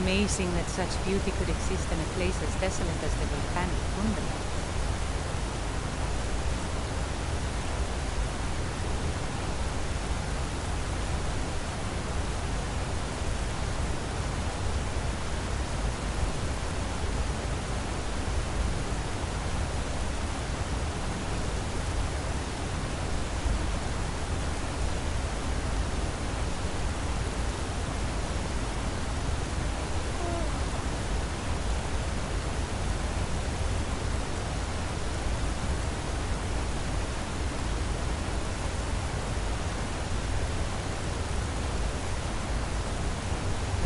Amazing that such beauty could exist in a place as desolate as the volcanic tundra.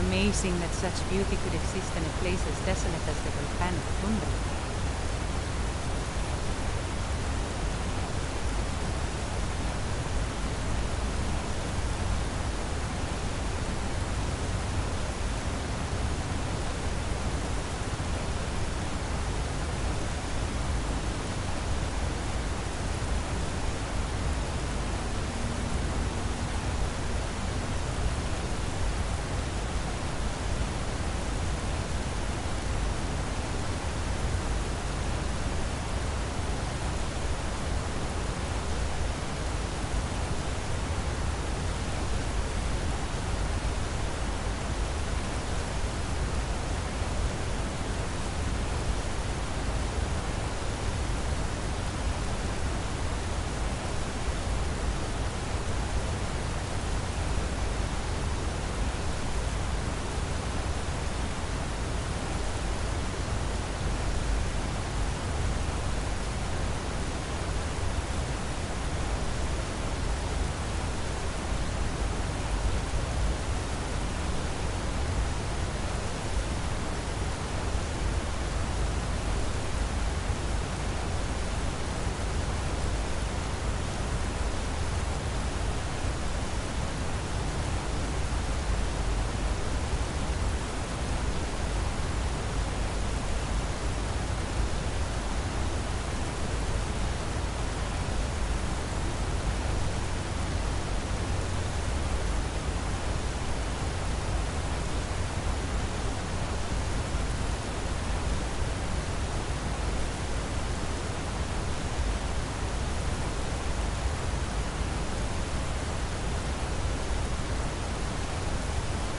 Amazing that such beauty could exist in a place as desolate as the volcanic tundra.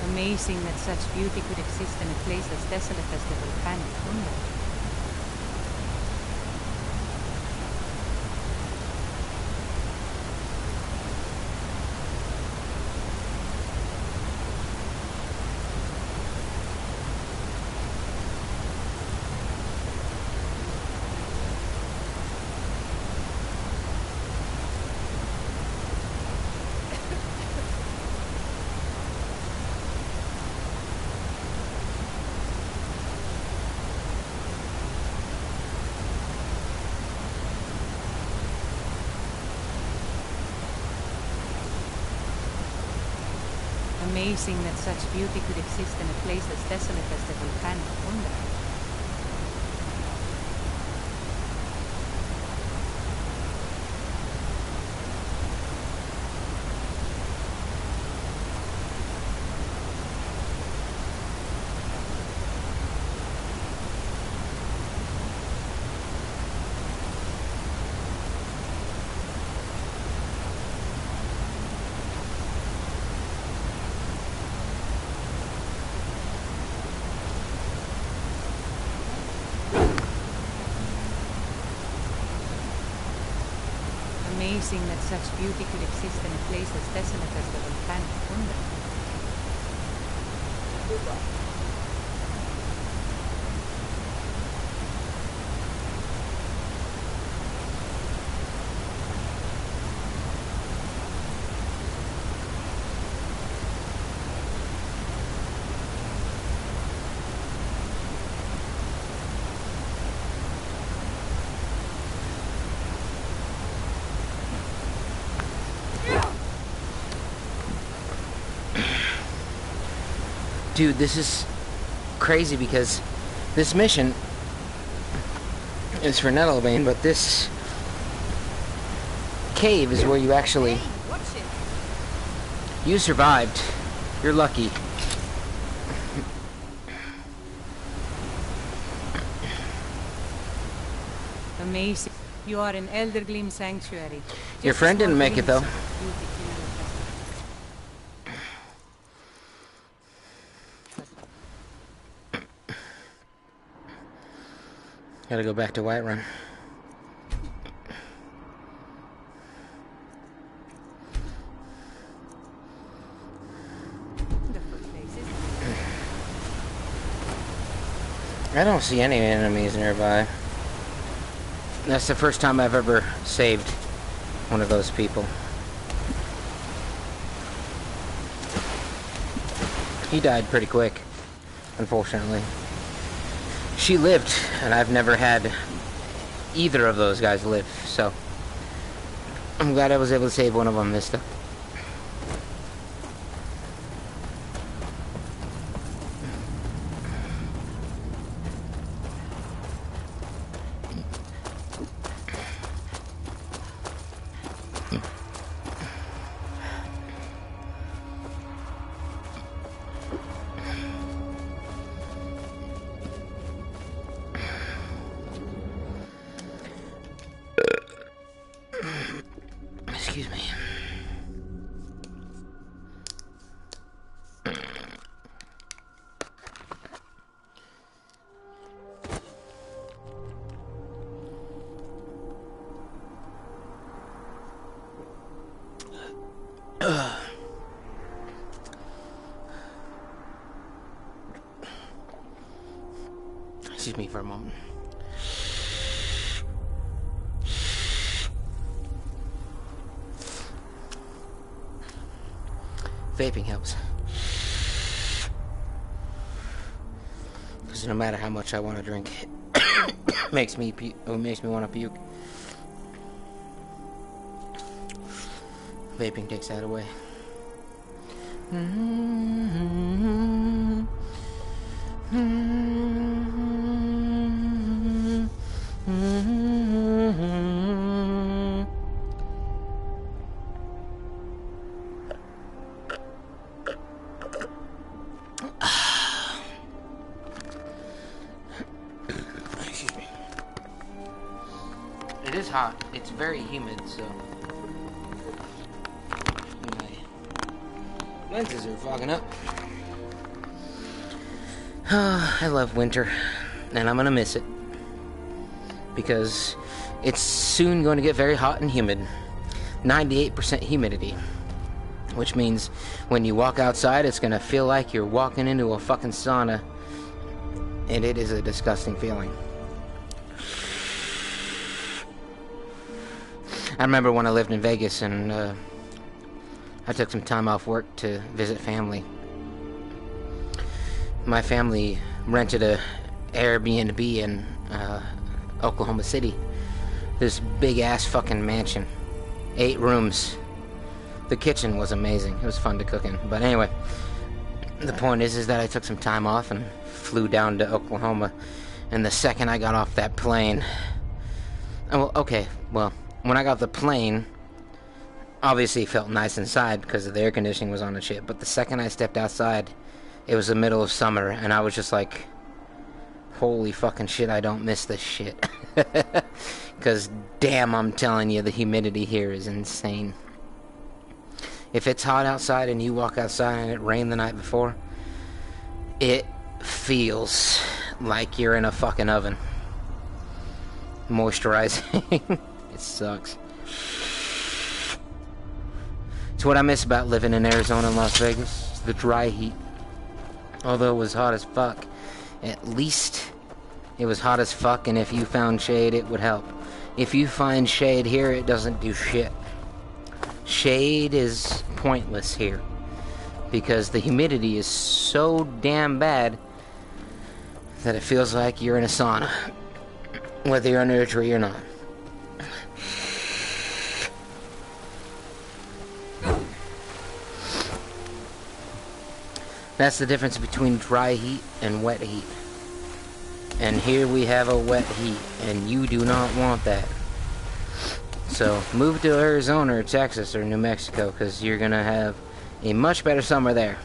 Amazing that such beauty could exist in a place as desolate as the volcanic tundra. Amazing that such beauty could exist in a place as desolate as the volcanic tundra. Amazing that such beauty could exist in a place as desolate as the volcanic tundra. Dude, this is crazy because this mission is for Nettlebane, but this cave is where you actually... You survived. You're lucky. amazing. You are an Eldergleam sanctuary. Your Just friend a small didn't make it, glimpse though. of beauty in the Gotta go back to Whiterun. I don't see any enemies nearby. That's the first time I've ever saved one of those people. He died pretty quick, unfortunately. She lived, and I've never had either of those guys live, so I'm glad I was able to save one of them this time. Excuse me. Excuse me for a moment. Vaping helps. Because no matter how much I want to drink, it makes me want to puke. Vaping takes that away. Excuse me. It is hot. It's very humid, so my lenses are fogging up. I love winter, and I'm gonna miss it because it's soon going to get very hot and humid. 98% humidity, which means when you walk outside, it's gonna feel like you're walking into a fucking sauna, and it is a disgusting feeling. I remember when I lived in Vegas and I took some time off work to visit family. My family rented a Airbnb in Oklahoma City. This big ass fucking mansion. 8 rooms. The kitchen was amazing. It was fun to cook in. But anyway, the point is that I took some time off and flew down to Oklahoma. And the second I got off that plane... when I got the plane, obviously it felt nice inside because the air conditioning was on and shit. But the second I stepped outside, it was the middle of summer, and I was just like, holy fucking shit, I don't miss this shit. Because damn, I'm telling you, the humidity here is insane. If it's hot outside and you walk outside and it rained the night before, it feels like you're in a fucking oven. Moisturizing. It sucks. It's what I miss about living in Arizona and Las Vegas. It's the dry heat. Although it was hot as fuck, at least it was hot as fuck, and if you found shade, it would help. If you find shade here, it doesn't do shit. Shade is pointless here because the humidity is so damn bad that it feels like you're in a sauna, whether you're under a tree or not. That's the difference between dry heat and wet heat. And here we have a wet heat, and you do not want that. So move to Arizona or Texas or New Mexico, because you're going to have a much better summer there.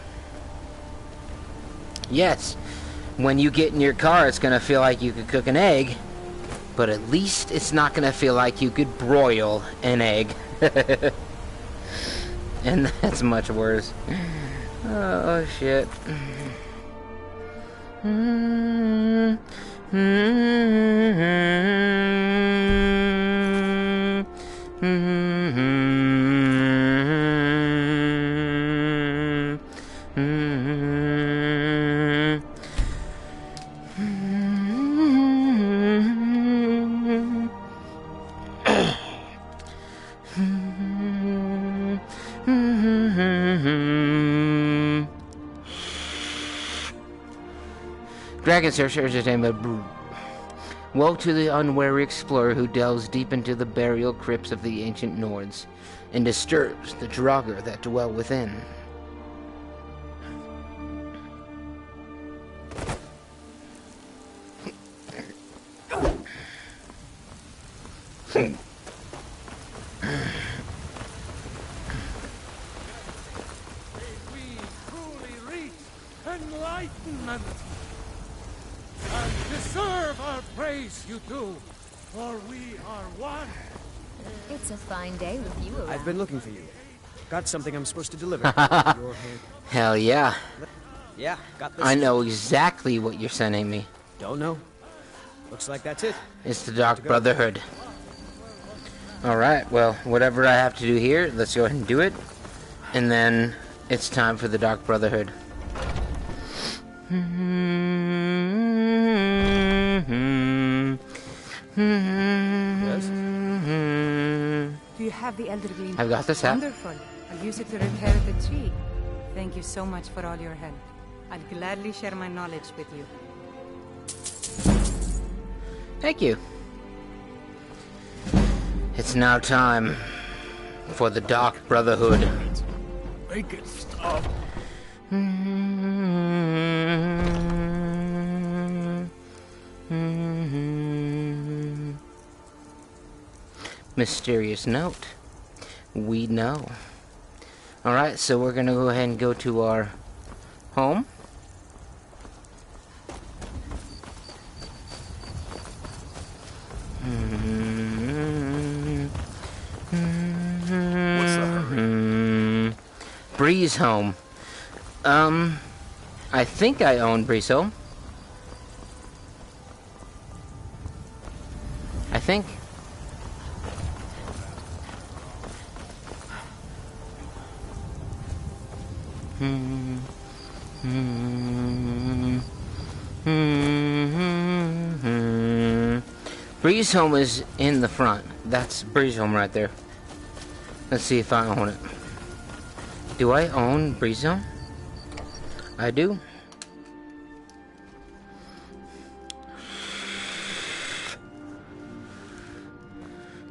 Yes, when you get in your car, it's going to feel like you could cook an egg, But at least it's not gonna feel like you could broil an egg. And that's much worse. Oh shit. Dragon Search Entertainment. Woe to the unwary explorer who delves deep into the burial crypts of the ancient Nords and disturbs the Draugr that dwell within. Enlightenment, and deserve our praise you do, for we are one. It's a fine day with you around. I've been looking for you. Got something I'm supposed to deliver. Your hand. Hell yeah. Yeah, got this. I know exactly what you're sending me. Don't know. Looks like that's it. It's the Dark Brotherhood. Alright, well, whatever I have to do here, let's go ahead and do it. And then it's time for the Dark Brotherhood. Yes? Do you have the Elder Gleam? I've got this app. Wonderful. I'll use it to repair the tree. Thank you so much for all your help. I'll gladly share my knowledge with you. Thank you. It's now time for the Dark Brotherhood. Make it stop. Mysterious note. We know. Alright, so we're gonna go ahead and go to our home. What's the hurry? Breeze home. I think I own Breeze home. I think. Breeze home is in the front. That's Breeze home right there. Let's see if I own it. Do I own Breeze home? I do.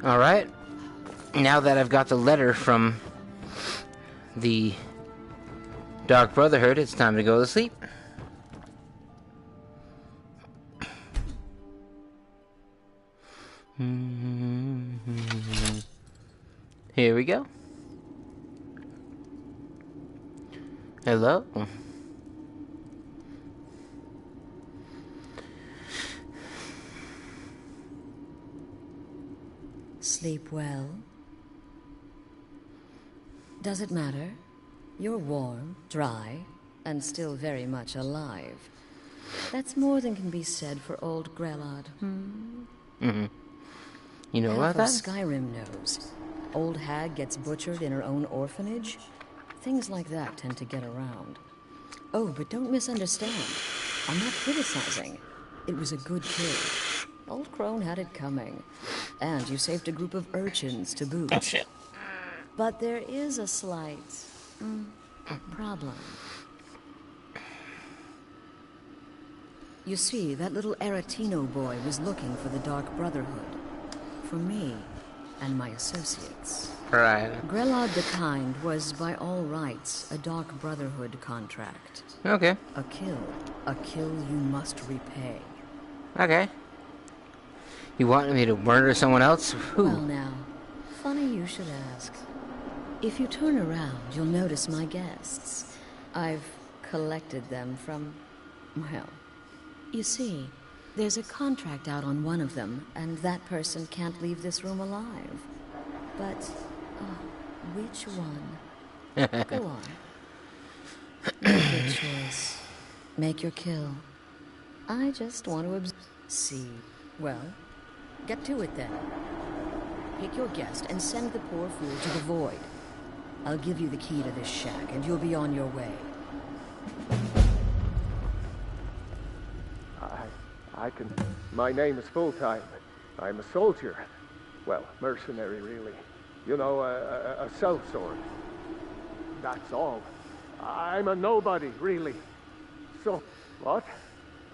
Alright. Now that I've got the letter from the Dark Brotherhood, it's time to go to sleep. Here we go. Hello. Sleep well. Does it matter? You're warm, dry, and still very much alive. That's more than can be said for old Grelod. You know about that? Half of Skyrim knows. Old hag gets butchered in her own orphanage. Things like that tend to get around. Oh, but don't misunderstand. I'm not criticizing. It was a good kill. Old Crone had it coming. And you saved a group of urchins to boot. Oh, shit. But there is a slight problem. You see, that little Aretino boy was looking for the Dark Brotherhood. For me and my associates. Right. Grelod the Kind was, by all rights, a Dark Brotherhood contract. Okay. A kill you must repay. Okay. You want me to murder someone else? Who? Well now, funny you should ask. If you turn around, you'll notice my guests. I've collected them from, well, you see, There's a contract out on one of them, and that person can't leave this room alive. But, which one? Go on. Make your choice. Make your kill. I just want to see. Well, get to it then. Pick your guest and send the poor fool to the void. I'll give you the key to this shack, and you'll be on your way. My name is Full-Time. I'm a soldier. Well, mercenary, really. You know, a sellsword. That's all. I'm a nobody, really. So, what?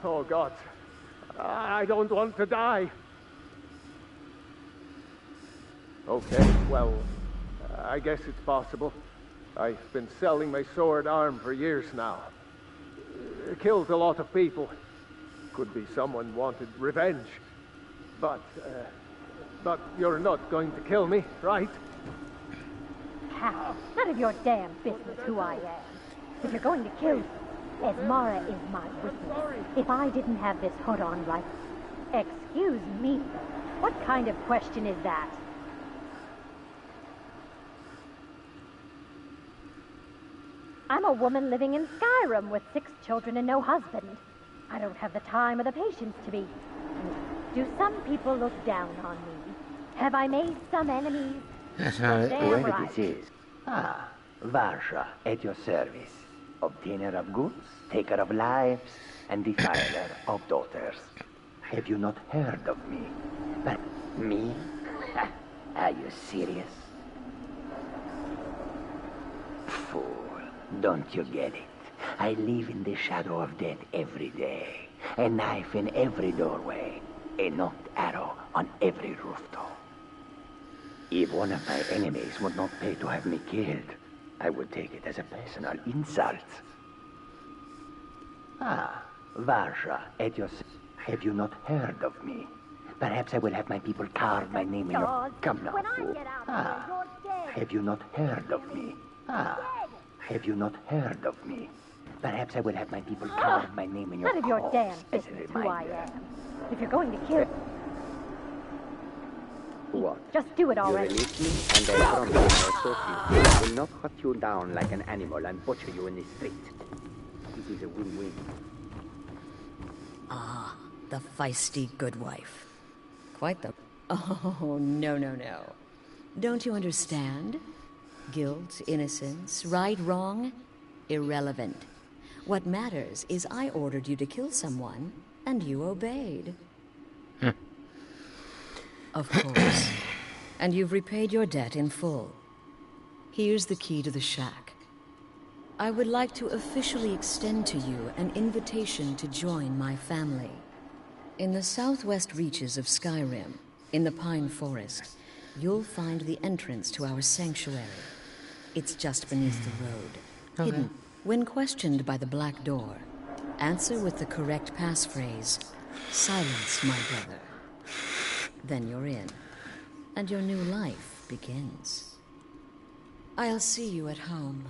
Oh, God. I don't want to die. Okay, well, I guess it's possible. I've been selling my sword arm for years now. Killed a lot of people. Could be someone wanted revenge. But you're not going to kill me, right? Ha! None of your damn business who I am. If you're going to kill me, Esmara is my witness. If I didn't have this hood on right... Excuse me. What kind of question is that? I'm a woman living in Skyrim with 6 children and no husband. I don't have the time or the patience to be... Do some people look down on me? Have I made some enemies? Whoever this is. Ah, Varsha, at your service. Obtainer of goods, taker of lives, and defiler of daughters. Have you not heard of me? But me? Are you serious? Fool, don't you get it? I live in the shadow of death every day. A knife in every doorway. A knocked arrow on every rooftop. If one of my enemies would not pay to have me killed, I would take it as a personal insult. Ah, Varsha, at your... Have you not heard of me? Perhaps I will have my people carve my name in your... Come now, fool. Ah, have you not heard of me? Ah, have you not heard of me? Perhaps I will have my people carve my name in your... None of your damn business who I am. If you're going to kill... What? Just do it already. You release me, and I promise my associates will not cut you down like an animal and butcher you in the street. It is a win-win. Ah, the feisty good wife. Quite the... Oh, no, no, no. Don't you understand? Guilt, innocence, right, wrong, irrelevant. What matters is I ordered you to kill someone, and you obeyed. Of course. And you've repaid your debt in full. Here's the key to the shack. I would like to officially extend to you an invitation to join my family. In the southwest reaches of Skyrim, in the Pine Forest, you'll find the entrance to our sanctuary. It's just beneath the road, hidden. When questioned by the Black Door, answer with the correct passphrase, "Silence, my brother." Then you're in, and your new life begins. I'll see you at home.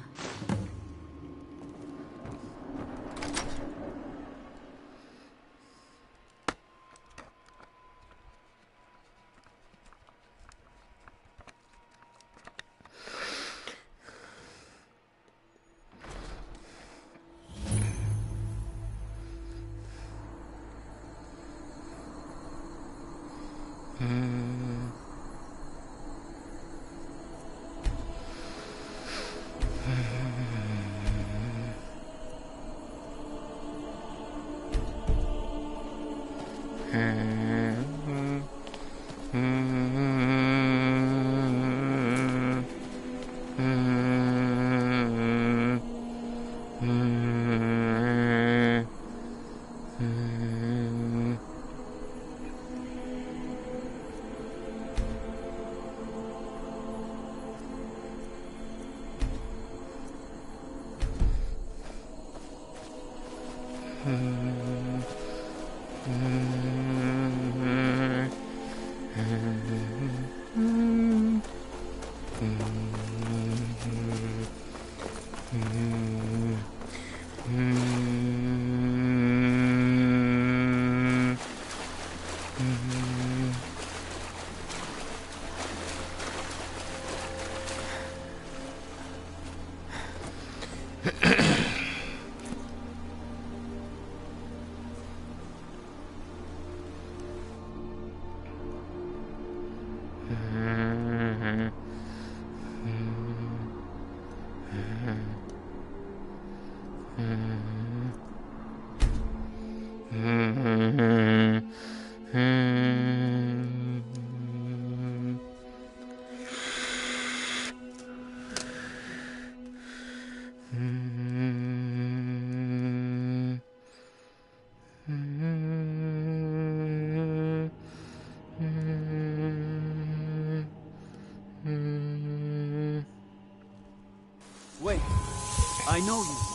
Wait. I know you.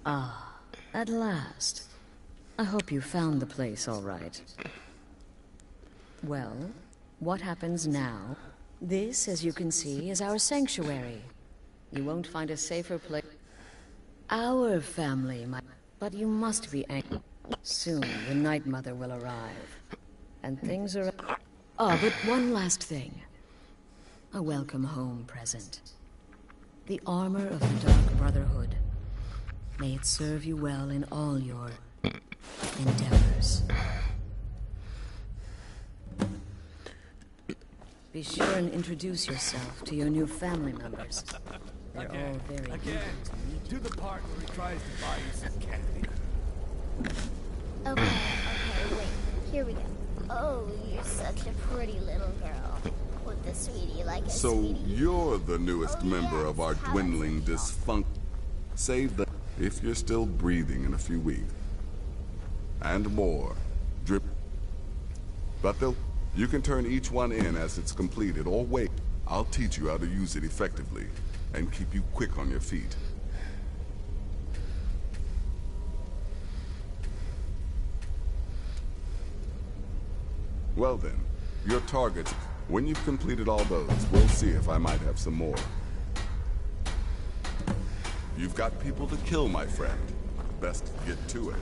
Ah, at last. I hope you found the place all right. Well, what happens now? This, as you can see, is our sanctuary. You won't find a safer place. Our family, but you must be angry. Soon, the Night Mother will arrive. And things are... Oh, but one last thing. A welcome home present. The armor of the Dark Brotherhood. May it serve you well in all your endeavors. Be sure and introduce yourself to your new family members. They're all very eager to meet you. To the part where he tries to buy you some candy. Okay, wait. Here we go. Oh, you're such a pretty little girl. With the sweetie like a So sweetie. you're the newest member of our dwindling dysfunction. Save the... if you're still breathing in a few weeks. And more. Drip. But you can turn each one in as it's completed, or wait. I'll teach you how to use it effectively, and keep you quick on your feet. Well then, your targets. When you've completed all those, we'll see if I might have some more. You've got people to kill, my friend. Best get to it.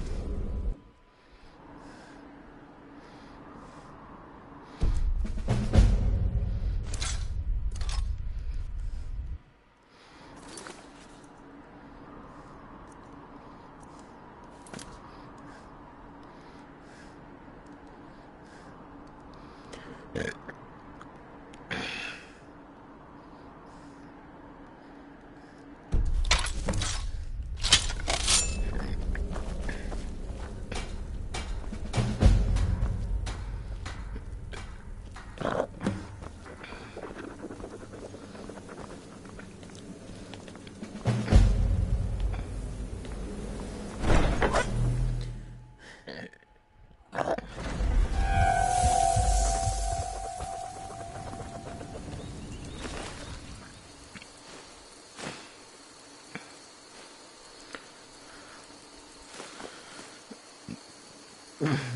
Hmm.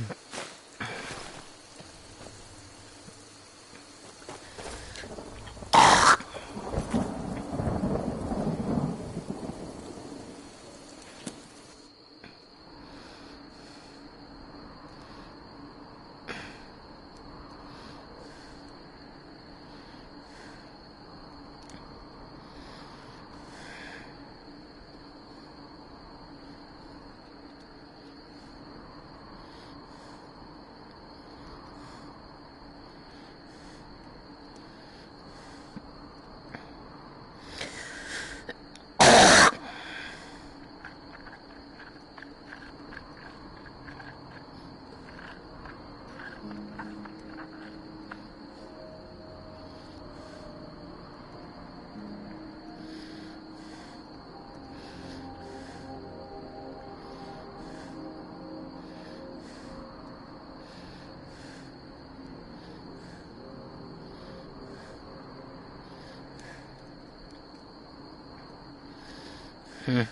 Hmm.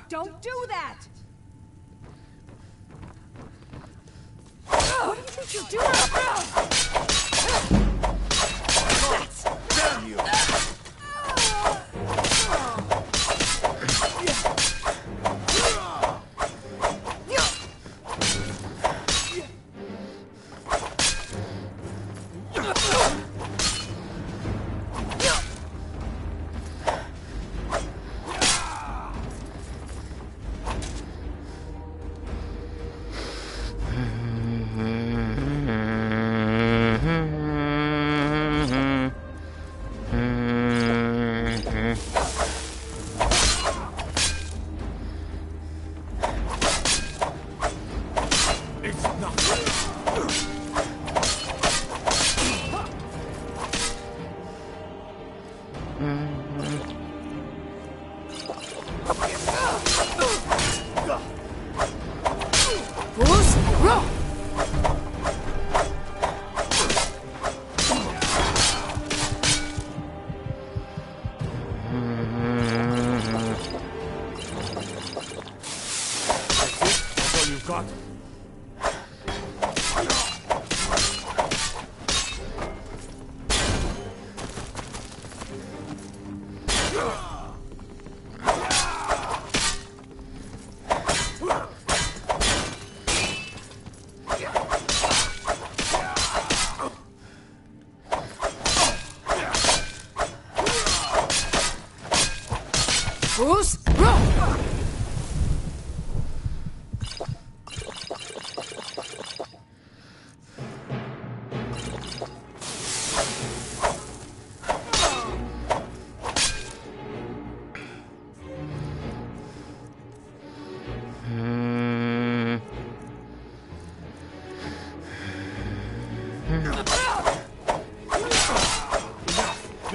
Don't do that! What do you think you're doing? Damn you!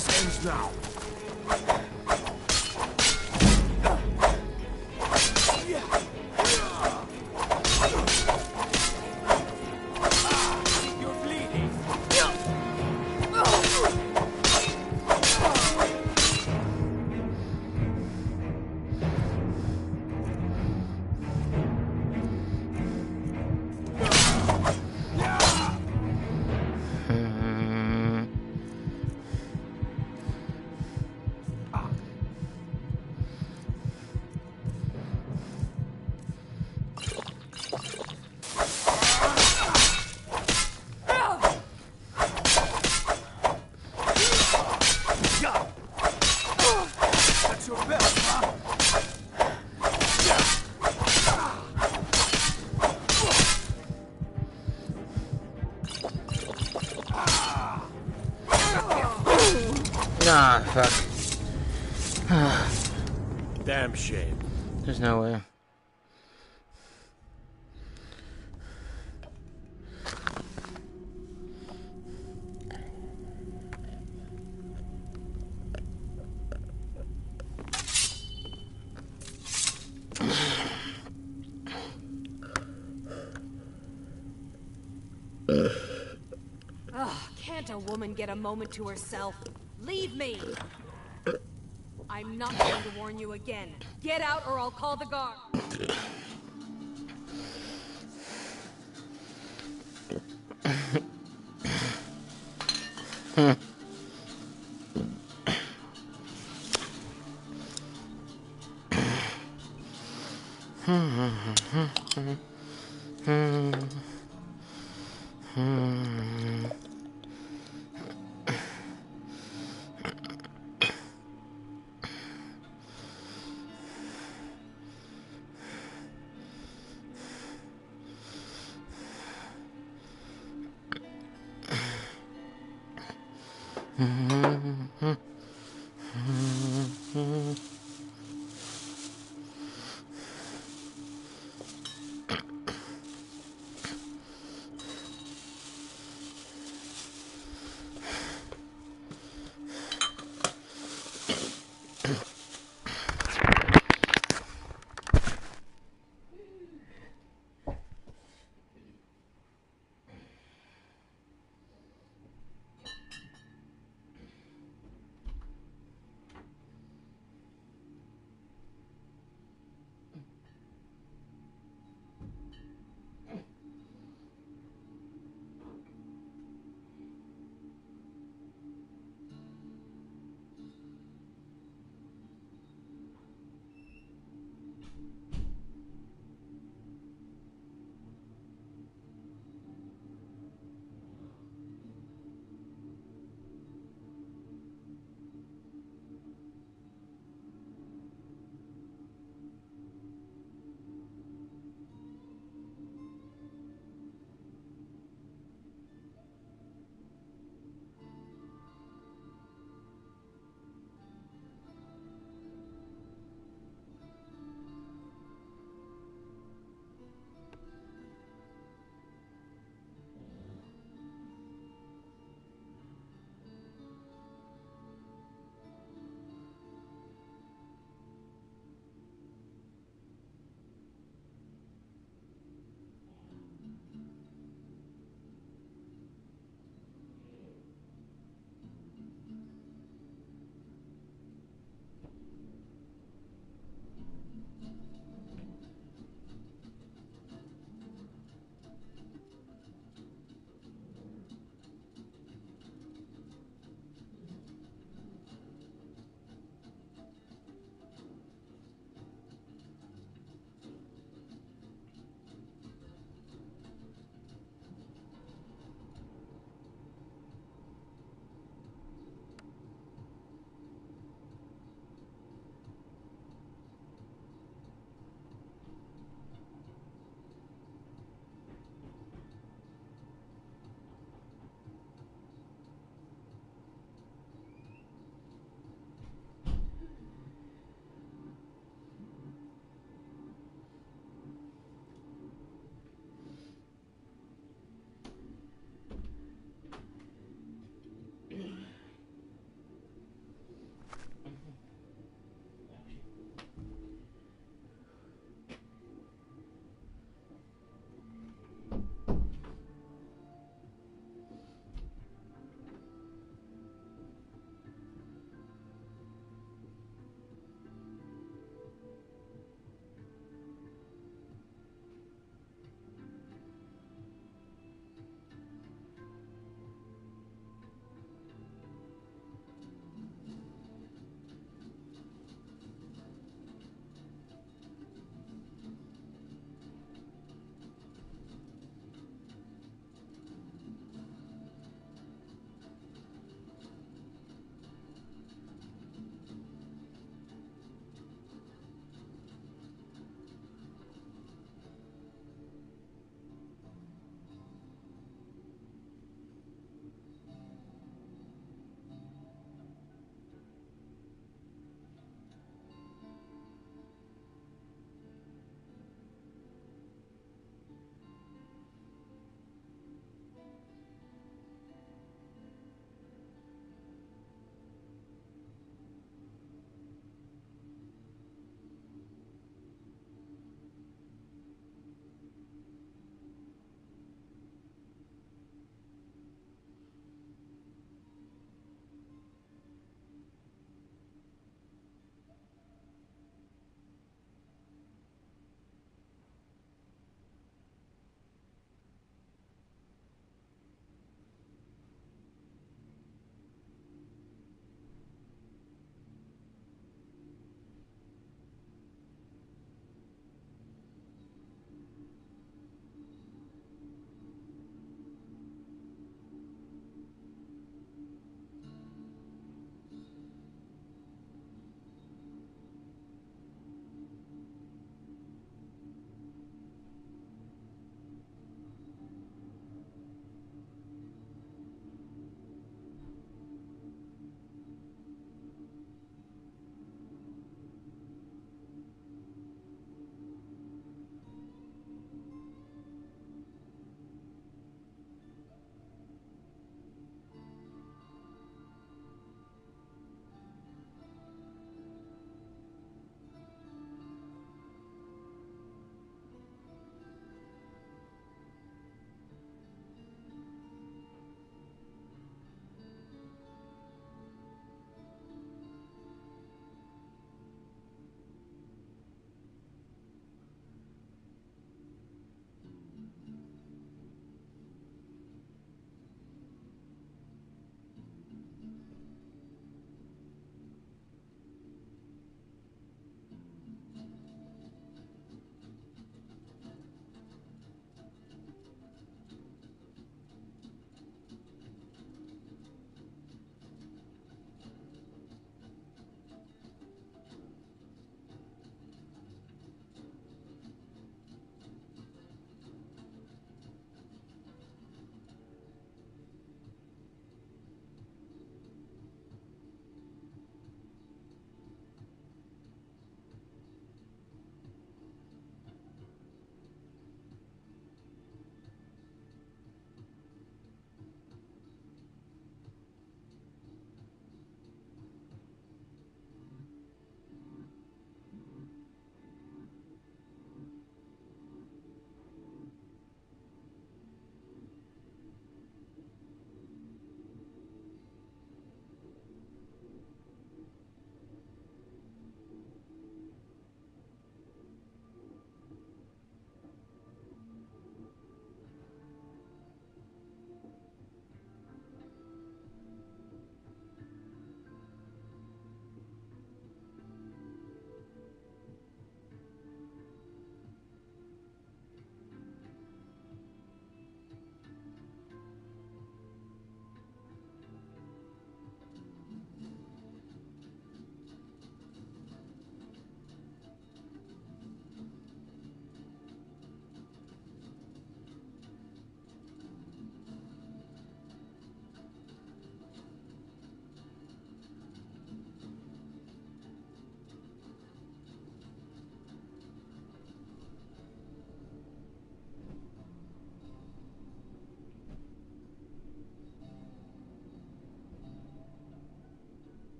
This ends now. You're bleeding. That's your best, huh? Ah, fuck. Damn shame. There's no way. Ugh, can't a woman get a moment to herself? Leave me! I'm not going to warn you again. Get out or I'll call the guard. Mm-hmm.